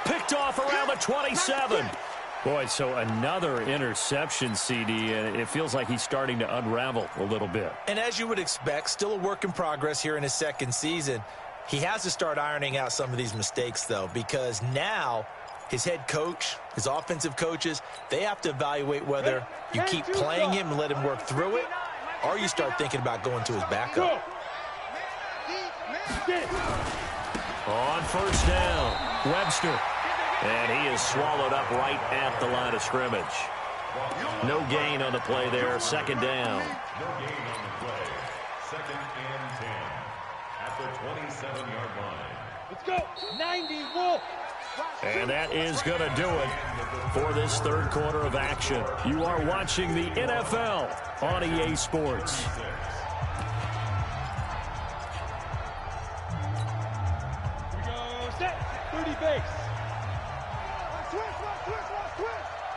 S4: Picked off off around the 27. Boy, so another interception, CD, and it feels like he's starting to unravel a little bit.
S5: And as you would expect, still a work in progress here in his second season. He has to start ironing out some of these mistakes, though, because now his head coach, his offensive coaches, they have to evaluate whether you keep playing him and let him work through it, or you start thinking about going to his backup.
S4: On first down, Webster. And he is swallowed up right at the line of scrimmage. No gain on the play there. Second down.
S6: No gain on the play. Second and 10 at the 27-yard line.
S2: Let's go. 90, Wolf.
S4: And that is going to do it for this third quarter of action. You are watching the NFL on EA Sports.
S2: We go set. 30 base.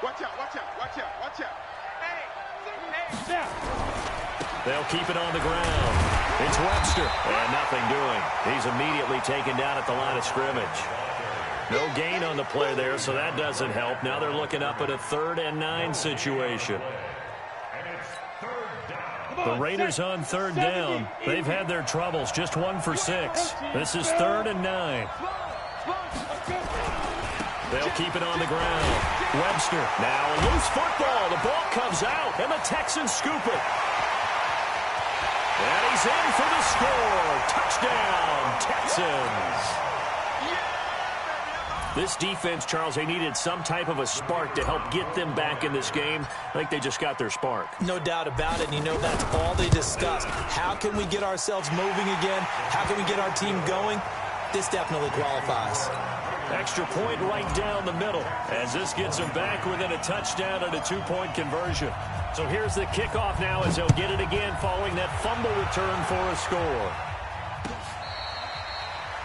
S2: Watch out, watch out, watch out, watch out. Hey, now.
S4: They'll keep it on the ground. It's Webster. And nothing doing. He's immediately taken down at the line of scrimmage. No gain on the play there, so that doesn't help. Now they're looking up at a 3rd and 9 situation. The Raiders on 3rd down. They've had their troubles. Just 1 for 6. This is 3rd and 9. They'll keep it on the ground. Webster. Now a loose football. The ball comes out, and the Texans scoop it. And he's in for the score. Touchdown, Texans. This defense, Charles, they needed some type of a spark to help get them back in this game. I think they just got their spark.
S5: No doubt about it. And you know that's all they discussed. How can we get ourselves moving again? How can we get our team going? This definitely qualifies.
S4: Extra point right down the middle as this gets them back within a touchdown and a 2-point conversion. So here's the kickoff now as they'll get it again following that fumble return for a score.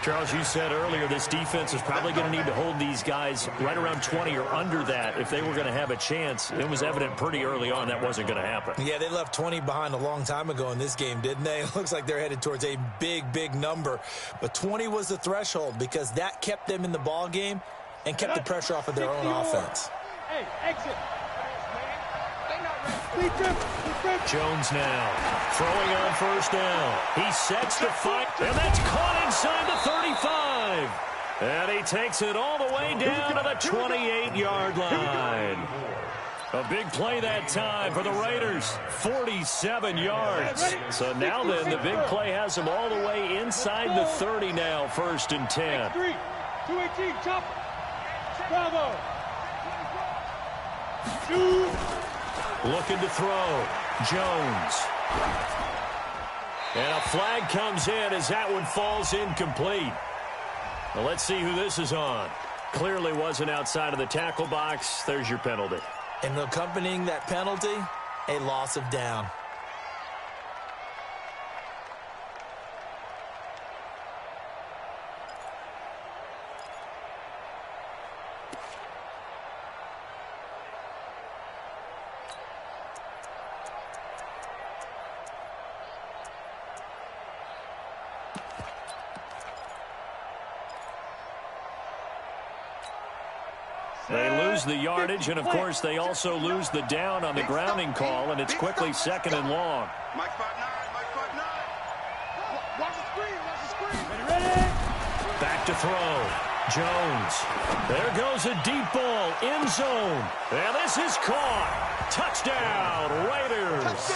S4: Charles, you said earlier this defense is probably going to need to hold these guys right around 20 or under that if they were going to have a chance. It was evident pretty early on that wasn't going to happen.
S5: Yeah, they left 20 behind a long time ago in this game, didn't they? It looks like they're headed towards a big, big number. But 20 was the threshold because that kept them in the ball game and kept the pressure off of their own offense.
S2: Hey, exit.
S4: Jones now throwing on first down. He sets the fight, and that's caught inside the 35. And he takes it all the way down to the 28-yard line. A big play that time for the Raiders, 47 yards. So now then, the big play has them all the way inside the 30 now, 1st and 10.
S2: 218, chop. Bravo. Shoot.
S4: Looking to throw. Jones. And a flag comes in as that one falls incomplete. Well, let's see who this is on. Clearly wasn't outside of the tackle box. There's your penalty.
S5: And accompanying that penalty, a loss of down.
S4: They lose the yardage, and, of course, they also lose the down on the grounding call, and it's quickly 2nd and long.
S2: Mike 5-9, Mike 5-9. Watch the screen, watch the screen. Ready?
S4: Back to throw. Jones. There goes a deep ball, end zone. And this is caught. Touchdown, Raiders.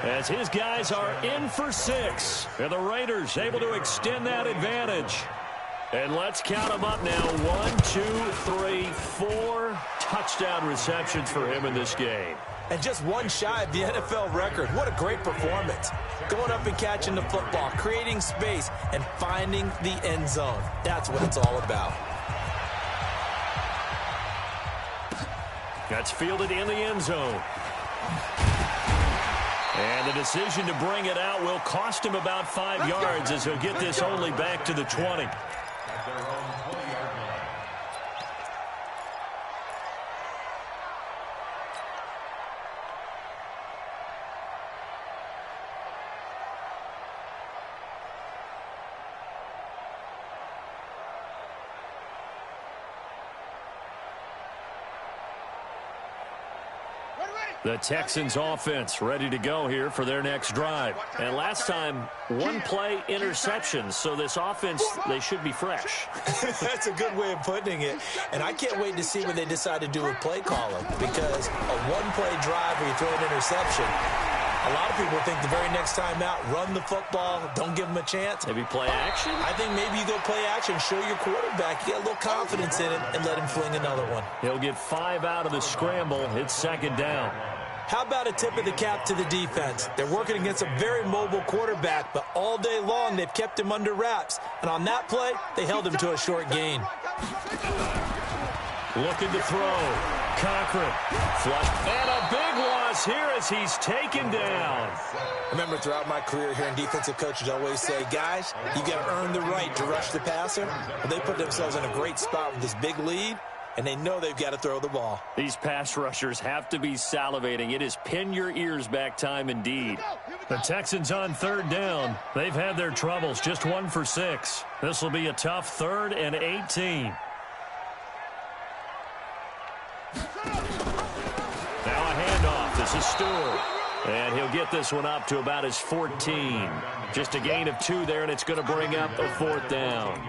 S4: As his guys are in for 6. And the Raiders able to extend that advantage. And let's count them up now. 1, 2, 3, 4 touchdown receptions for him in this game.
S5: And just one shy of the NFL record. What a great performance. Going up and catching the football, creating space, and finding the end zone. That's what it's all about.
S4: That's fielded in the end zone. And the decision to bring it out will cost him about 5 yards as he'll get this only back to the 20.
S6: Their own 20-yard line.
S4: The Texans offense ready to go here for their next drive. And last time, one-play interceptions. So this offense, they should be fresh.
S5: That's a good way of putting it. And I can't wait to see what they decide to do with play calling. Because a one-play drive where you throw an interception, a lot of people think the very next time out, run the football, don't give them a chance.
S4: Maybe play action?
S5: I think maybe you go play action, show your quarterback, you get a little confidence in it, and let him fling another one.
S4: He'll get 5 out of the scramble. It's second down.
S5: How about a tip of the cap to the defense? They're working against a very mobile quarterback, but all day long they've kept him under wraps. And on that play, they held him to a short gain.
S4: Looking to throw. Cochran. Flush. And a big loss here as he's taken down.
S5: Remember, throughout my career, hearing defensive coaches always say, guys, you got to earn the right to rush the passer. Well, they put themselves in a great spot with this big lead, and they know they've got to throw the ball.
S4: These pass rushers have to be salivating. It is pin your ears back time indeed. The Texans on third down. They've had their troubles, just 1 for 6. This will be a tough 3rd and 18. Now a handoff. This is Stewart. And he'll get this one up to about his 14. Just a gain of 2 there, and it's going to bring up a 4th down.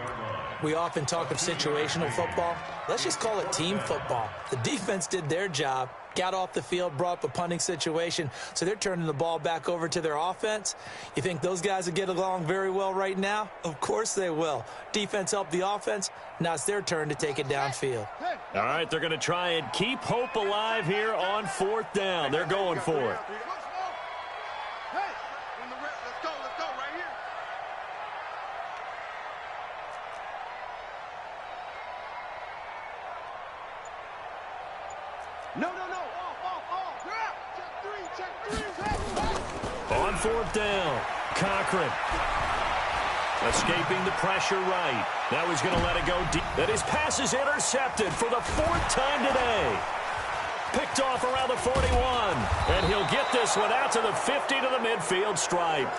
S5: We often talk of situational football. Let's just call it team football. The defense did their job, got off the field, brought up a punting situation, so they're turning the ball back over to their offense. You think those guys will get along very well right now? Of course they will. Defense helped the offense. Now it's their turn to take it downfield.
S4: All right, they're going to try and keep hope alive here on 4th down. They're going for it.
S2: No. Off. Check 3.
S4: On 4th down, Cochran. Escaping the pressure right. Now he's going to let it go deep. That his pass is intercepted for the 4th time today. Picked off around the 41. And he'll get this one out to the 50 to the midfield stripe.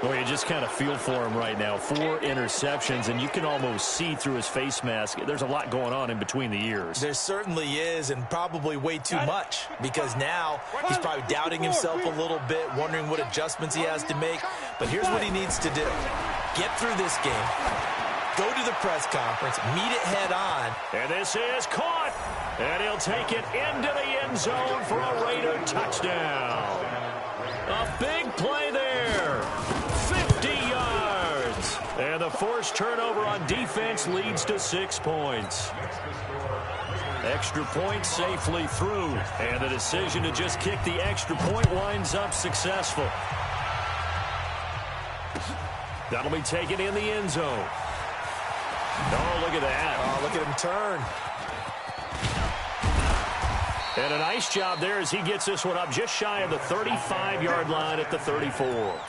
S4: Well, you just kind of feel for him right now. 4 interceptions, and you can almost see through his face mask. There's a lot going on in between the ears.
S5: There certainly is, and probably way too much, because now he's probably doubting himself a little bit, wondering what adjustments he has to make. But here's what he needs to do. Get through this game. Go to the press conference. Meet it head on.
S4: And this is caught. And he'll take it into the end zone for a Raider touchdown. A big play there. 50 yards. And the forced turnover on defense leads to 6 points. Extra point safely through. And the decision to just kick the extra point winds up successful. That'll be taken in the end zone. Oh, look at that.
S5: Oh, look at him turn.
S4: And a nice job there as he gets this one up just shy of the 35-yard line at the 34.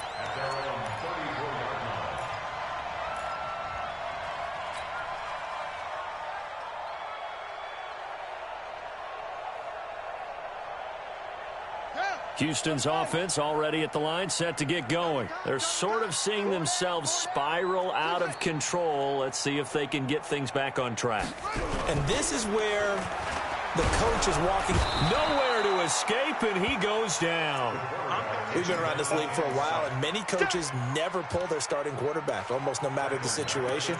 S4: Houston's offense already at the line, set to get going. They're sort of seeing themselves spiral out of control. Let's see if they can get things back on track.
S5: And this is where the coach is walking.
S4: Nowhere to escape, and he goes down.
S5: We've been around this league for a while, and many coaches never pull their starting quarterback, almost no matter the situation.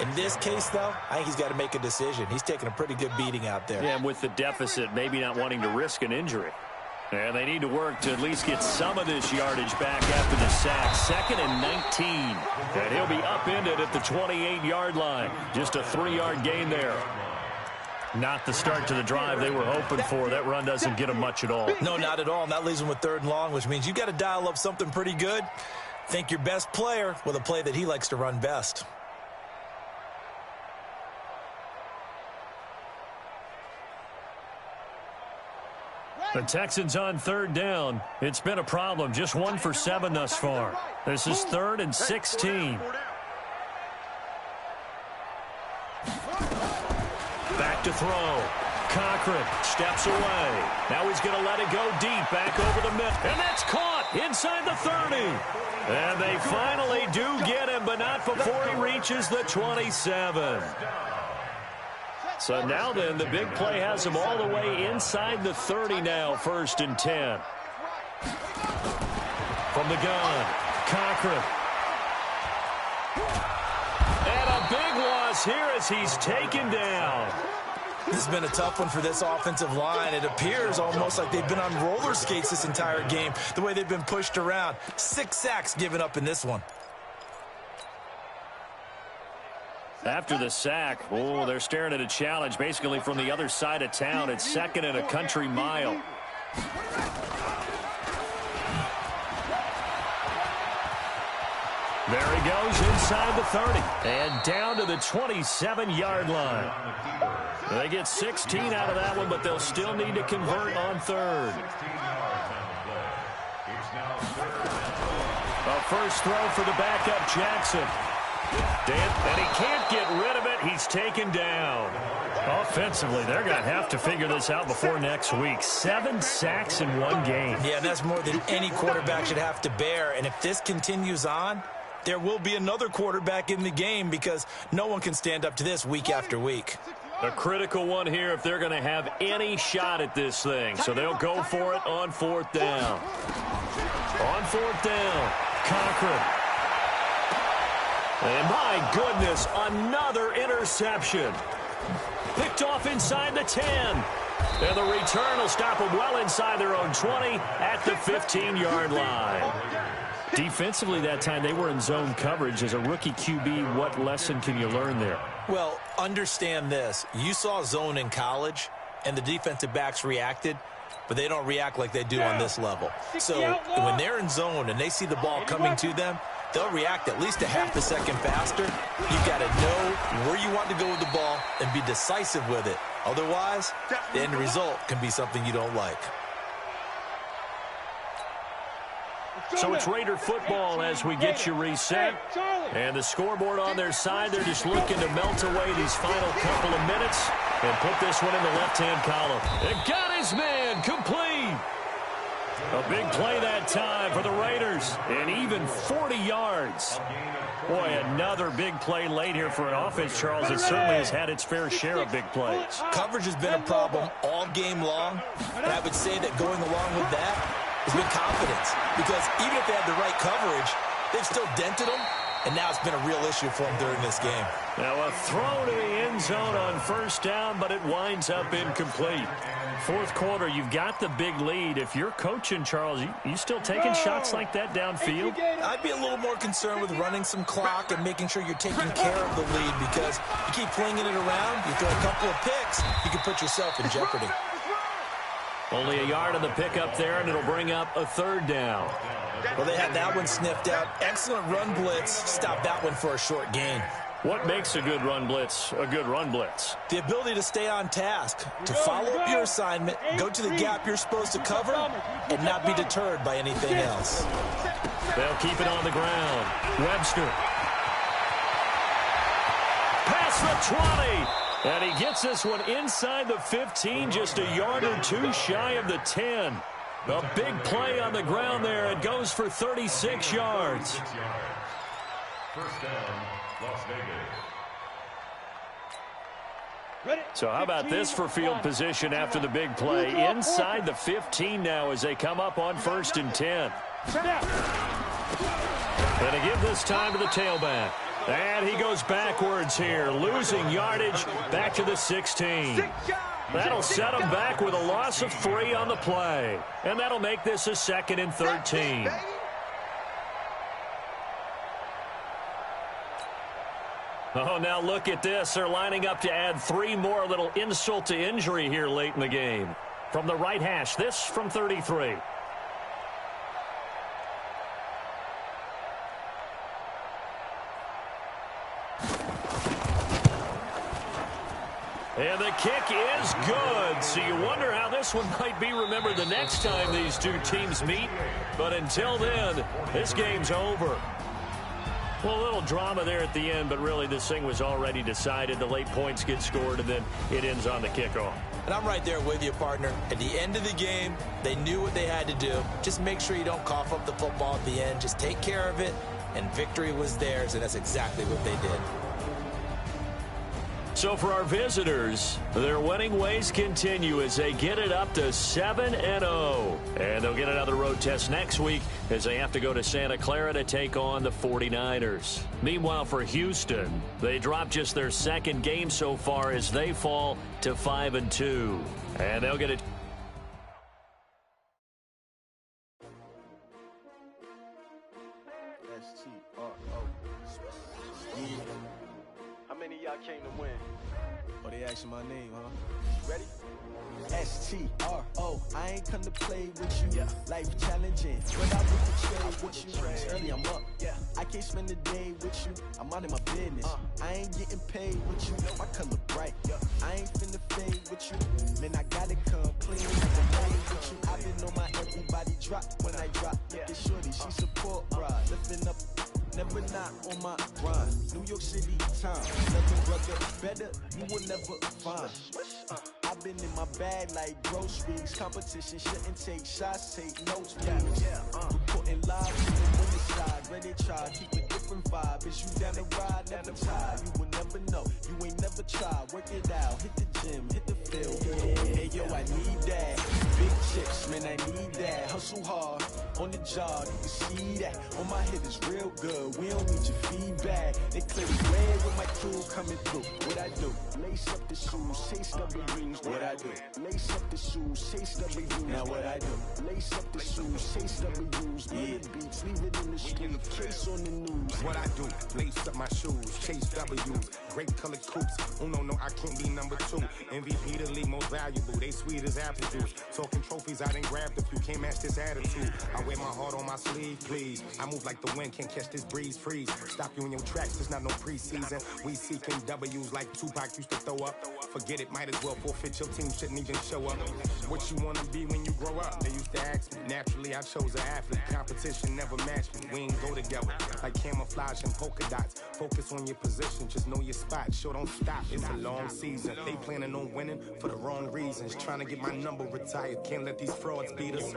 S5: In this case, though, I think he's got to make a decision. He's taking a pretty good beating out there.
S4: Yeah, and with the deficit, maybe not wanting to risk an injury. And they need to work to at least get some of this yardage back after the sack. 2nd and 19. And he'll be upended at the 28-yard line. Just a 3-yard gain there. Not the start to the drive they were hoping for. That run doesn't get them much at all.
S5: No, not at all. And that leaves them with 3rd and long, which means you got to dial up something pretty good. Think your best player with a play that he likes to run best.
S4: The Texans on 3rd down. It's been a problem. Just 1 for 7 thus far. This is 3rd and 16. Back to throw. Cochran steps away. Now he's going to let it go deep back over the middle. And that's caught inside the 30. And they finally do get him, but not before he reaches the 27. So now then, the big play has them all the way inside the 30 now, 1st and 10. From the gun, Cochran. And a big loss here as he's taken down.
S5: This has been a tough one for this offensive line. It appears almost like they've been on roller skates this entire game, the way they've been pushed around. 6 sacks given up in this one.
S4: After the sack, oh, they're staring at a challenge basically from the other side of town. It's 2nd and a country mile. There he goes inside the 30 and down to the 27-yard line. They get 16 out of that one, but they'll still need to convert on 3rd. A first throw for the backup Jackson. And he can't get rid of it. He's taken down. Offensively, they're going to have to figure this out before next week. 7 sacks in one game.
S5: Yeah, that's more than any quarterback should have to bear. And if this continues on, there will be another quarterback in the game because no one can stand up to this week after week.
S4: A critical one here if they're going to have any shot at this thing. So they'll go for it on 4th down. On 4th down, Cochran. And my goodness, another interception. Picked off inside the 10. And the return will stop them well inside their own 20 at the 15-yard line. Defensively that time, they were in zone coverage. As a rookie QB, what lesson can you learn there?
S5: Well, understand this. You saw zone in college, and the defensive backs reacted, but they don't react like they do on this level. So when they're in zone and they see the ball coming to them, they'll react at least a half a second faster. You've got to know where you want to go with the ball and be decisive with it. Otherwise, the end result can be something you don't like.
S4: So it's Raider football as we get you reset. And the scoreboard on their side, they're just looking to melt away these final couple of minutes and put this one in the left-hand column. And got his man complete. A big play that time for the Raiders, and even 40 yards. Boy, another big play late here for an offense, Charles, that certainly has had its fair share of big plays.
S5: Coverage has been a problem all game long, and I would say that going along with that has been confidence, because even if they had the right coverage, they've still dented them, and now it's been a real issue for them during this game.
S4: Now a throw to the end zone on 1st down, but it winds up incomplete. 4th quarter, you've got the big lead. If you're coaching, Charles, you still taking shots like that downfield?
S5: I'd be a little more concerned with running some clock and making sure you're taking care of the lead, because you keep flinging it around, you throw a couple of picks, you can put yourself in jeopardy.
S4: Only a yard on the pickup there, and it'll bring up a 3rd down.
S5: Well, they had that one sniffed out. Excellent run blitz. Stop that one for a short gain.
S4: What makes a good run blitz a good run blitz?
S5: The ability to stay on task, to follow up your assignment, go to the gap you're supposed to cover, and not be deterred by anything else.
S4: They'll keep it on the ground. Webster. Past the 20. And he gets this one inside the 15, just a yard or two shy of the 10. A big play on the ground there. It goes for 36 yards.
S6: 1st down, Las Vegas.
S4: So how about this for field position after the big play? Inside the 15 now as they come up on 1st and 10. And to give this time to the tailback. And he goes backwards here, losing yardage back to the 16. That'll set him back with a loss of 3 on the play. And that'll make this a 2nd and 13. Oh, now look at this. They're lining up to add 3 more, little insult to injury here late in the game. From the right hash, this from 33. And the kick is good. So you wonder how this one might be remembered the next time these two teams meet. But until then, this game's over. Well, a little drama there at the end, but really this thing was already decided. The late points get scored, and then it ends on the kickoff.
S5: And I'm right there with you, partner. At the end of the game, they knew what they had to do. Just make sure you don't cough up the football at the end. Just take care of it, and victory was theirs, and that's exactly what they did.
S4: So for our visitors, their winning ways continue as they get it up to 7-0. And they'll get another road test next week as they have to go to Santa Clara to take on the 49ers. Meanwhile, for Houston, they dropped just their second game so far as they fall to 5-2. And they'll get it.
S7: How many of y'all came to win?
S8: Oh, they asking my name, huh?
S7: Ready?
S8: S-T-R-O, I ain't come to play with you. Life challenging, but I want to trade with you. It's early, I'm up. I can't spend the day with you. I'm out of my business. I ain't getting paid with you. My color bright. I ain't finna fade with you. Man, I gotta come clean like a night with you. I've been on my everybody drop when I drop. Look at shorty, she support ride. Lifting up. Never not on my grind. New York City time. Nothing brother better, you will never find. I've been in my bag like groceries. Competition shouldn't take shots, take notes, please. Reporting live to the winning side. Ready to try, keep a different vibe. Is you down the ride, never tired. You will never know, you ain't never tried. Work it out, hit the gym, hit the field. Hey yo, I need that. Big chips, man, I need that. Hustle hard, on the job, you can see that. On my head is real good, we don't need your feedback. They clear the way with my crew coming through. What I do? Lace up the shoes, chase W's. What I do? Lace up the shoes, chase W's. Now what I do? Lace up the shoes, chase W's. Bring the beats, leave it in the street, case on the news.
S9: What I do? Lace up my shoes, chase W's. Great colored coops. Oh no, I can't be number 2. MVP the league most valuable. They sweet as apple juice. Talking trophies, I didn't grab the few. Can't match this attitude. I wear my heart on my sleeve, please. I move like the wind, can't catch this breeze, freeze. Stop you in your tracks, it's not no preseason. We seeking W's like Tupac used to throw up. Forget it, might as well forfeit. Your team shouldn't even show up. What you wanna be when you grow up? They used to ask me. Naturally, I chose an athlete. Competition never matched me. We ain't go together like camouflage and polka dots. Focus on your position, just know your spot. Sure, don't stop. It's a long season. They planning on winning for the wrong reasons. Trying to get my number retired. Can't let these frauds beat us.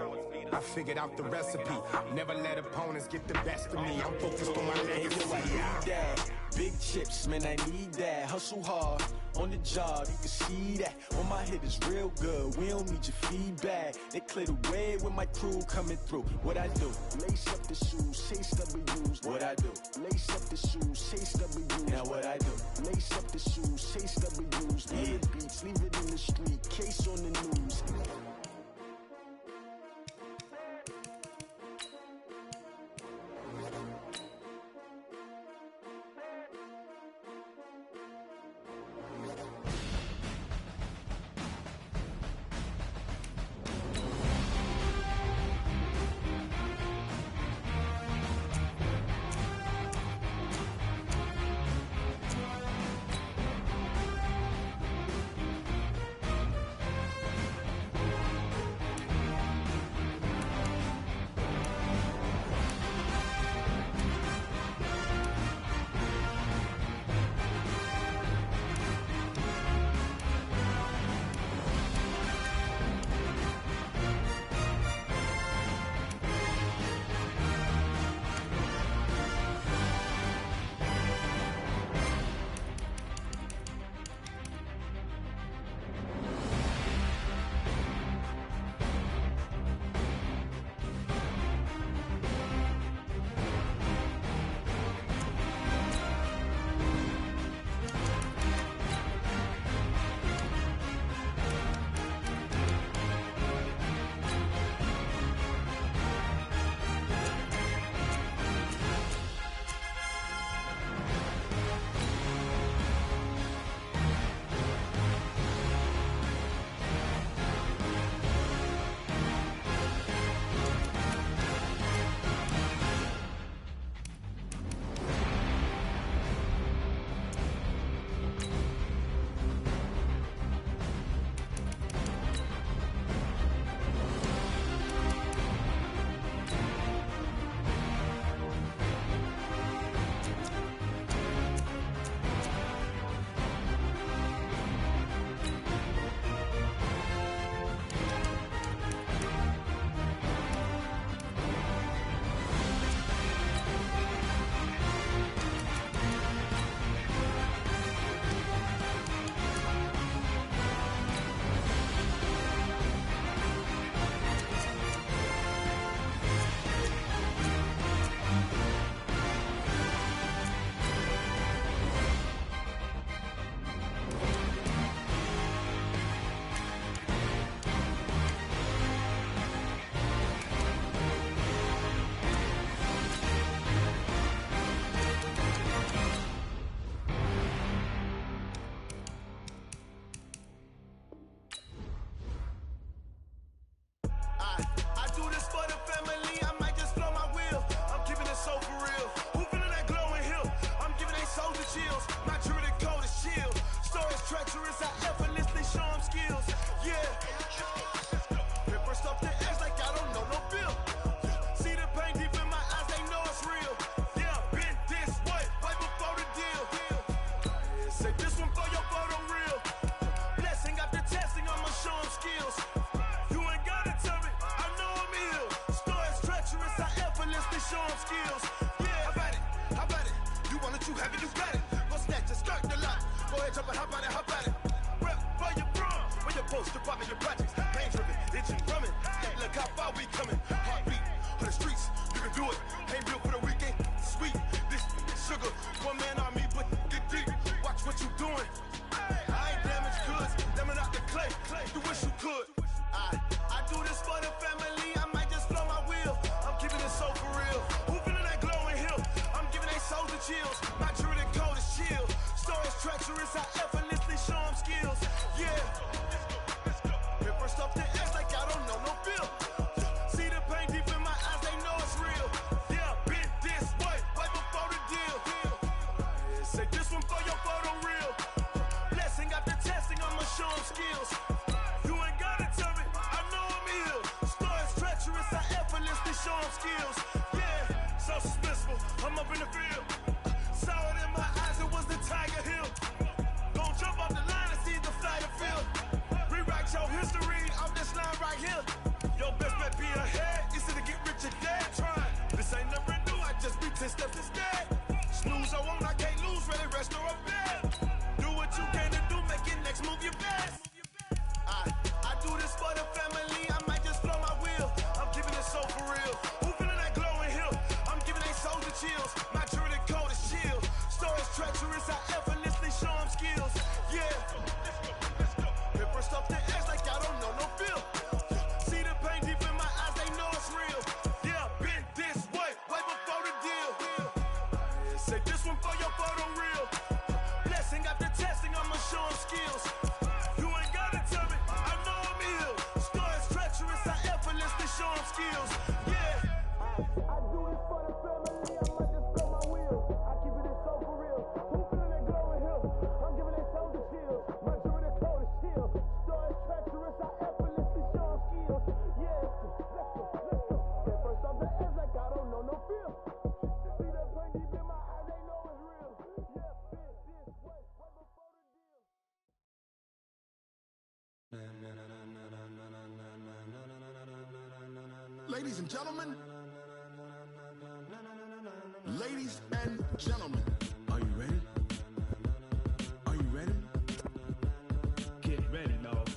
S9: I figured out the recipe. Never let opponents get the best of me. I'm focused on my legacy.
S8: I need that. Big chips, man, I need that. Hustle hard, on the job, you can see that. On my head is real good, we don't need your feedback. They clear the way with my crew coming through. What I do? Lace up the shoes, chase W's. What I do? Lace up the shoes, chase W's. Now what I do? Lace up the shoes, chase W's. Bring the beats, leave it in the street, case on the news. treacherous, I effortlessly show them skills. Yeah. Paper stuff the edge like I don't know no bill. See the pain deep in my eyes, they know it's real. Yeah, been this way, way before the deal. Say this one for your photo real. Blessing after testing, I'ma show them skills. You ain't gotta tell me, I know I'm ill. Stories treacherous, I effortlessly show them skills. Yeah, how about it? How about it? You want it, you have it, you got it. Go snatch it, skirt the lot. Go ahead, jump it, how about it, how about it? Rep for your bro, for your poster, popping your projects. Pain driven, itching, drumming. Look how far we coming. Heartbeat on the streets, you can do it. Ain't real for the weekend, sweet. This sugar, one man army, but get deep. Watch what you doing. I ain't damaged goods, lemon out the clay. You wish you could. I do this for the family. I might just blow my wheel. I'm keeping it so for real. Who feeling that glowing hill? I'm giving they souls the chills. My druidic code is chill. Stories treacherous, I effortlessly show them skills. Yeah. Paper stuff the edge like I don't know no bill. See the pain deep in my eyes, they know it's real. Yeah, been this way, way before the deal. Say this one for your photo real. Blessing after testing, I'ma show them skills. You ain't gotta tell me, I know I'm ill. Stories treacherous, I effortlessly show them skills. Yeah, so suspenseful, I'm up in the field. Saw it in my eyes, it was the Tiger Hill. Gon' jump off the line and see the flight of field. Rewrite your history off this line right here. Your best bet be ahead, easy to get rich or dead trying. This ain't never new, I just be 10 steps instead. Snooze I won't, I can't lose, ready, rest or a bed. Do what you can to do, make your next move your best. I do this for the family, I might just blow my wheel. I'm keeping it so for real. Who feeling that glowing hill? I'm giving they souls the chills. My druidic code is chill. Stories treacherous, I effortlessly show them skills. Yeah. Paper stuff the edge like I don't know no bill. See the pain deep in my eyes, they know it's real. Yeah, been this way, way before the deal. Say this one for your photo real. Blessing after testing, I'ma show them skills. You ain't gotta tell me, I know I'm ill. Stories treacherous, I effortlessly show them skills. Yeah. I do this for the family, I might just blow my wheel. I keep it so for real. Who feeling that glowing hill? I'm giving they souls the chills. My druidic code is chill. Stories treacherous, I effortlessly show them skills. Yeah, let's go. Get first off the edge like I don't know no feel. See that pain deep in my eyes, they know it's real. Yeah, been this way, way before the deal.
S9: Ladies and gentlemen, ladies and gentlemen, are you ready? Are you ready?
S10: Get ready, dog.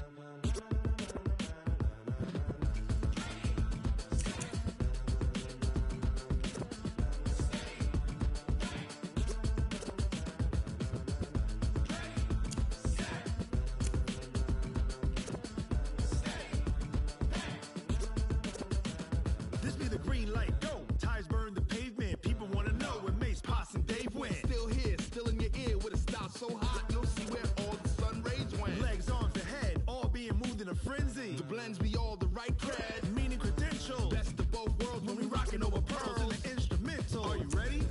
S11: This be the green light, go. Tires burn the pavement. People wanna know where Mace, Potts, and Dave went.
S9: Still here, still in your ear with a style so hot, you'll see where all the sun rays went.
S11: Legs, arms, and head, all being moved in a frenzy.
S9: The blends be all the right cred,
S11: Meaning credentials.
S9: best of both worlds when we rockin' over pearls.
S11: in the instrumental.
S9: Are you ready?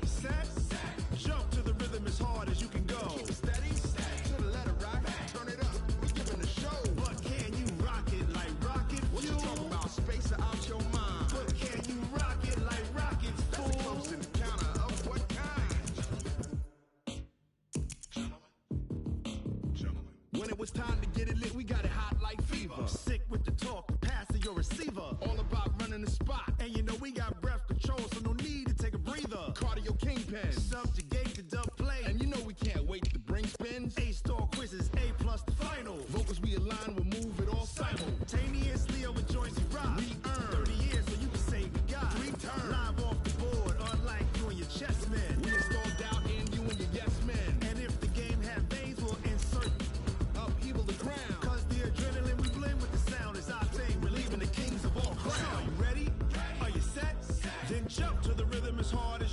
S11: Set, jump to the rhythm as hard as you can go.
S9: Keep it steady, to the letter rock, turn it up, we giving a show.
S11: But can you rock it like rocket
S9: What you
S11: fuel?
S9: talking about? Space or out your mind?
S11: But can you rock it like rockets,
S9: That's a
S11: fool?
S9: close encounter of what kind?
S11: When it was time to get it lit, we got it hot like fever. Sick with the talk, the pass to your receiver.
S9: All about running the spot,
S11: And you know we got breath control, so no need to take a breather.
S9: cardio kingpin.
S11: Subjugate the dub play.
S9: And you know we can't wait to bring spins.
S11: A-star quizzes, A plus the final.
S9: Vocals we align, we'll move it all
S11: Simultaneously over joints we rock.
S9: We earn
S11: 30 years so you can say we got
S9: 3 turns.
S11: Live off the board, unlike you and your chess men.
S9: We install doubt in you and your yes men.
S11: And if the game had veins, we'll insert
S9: Upheaval the ground.
S11: Cause the adrenaline we blend with the sound is our thing. We're leaving the kings of all crowns. Are you ready? Are you set? Then jump to the rhythm as hard as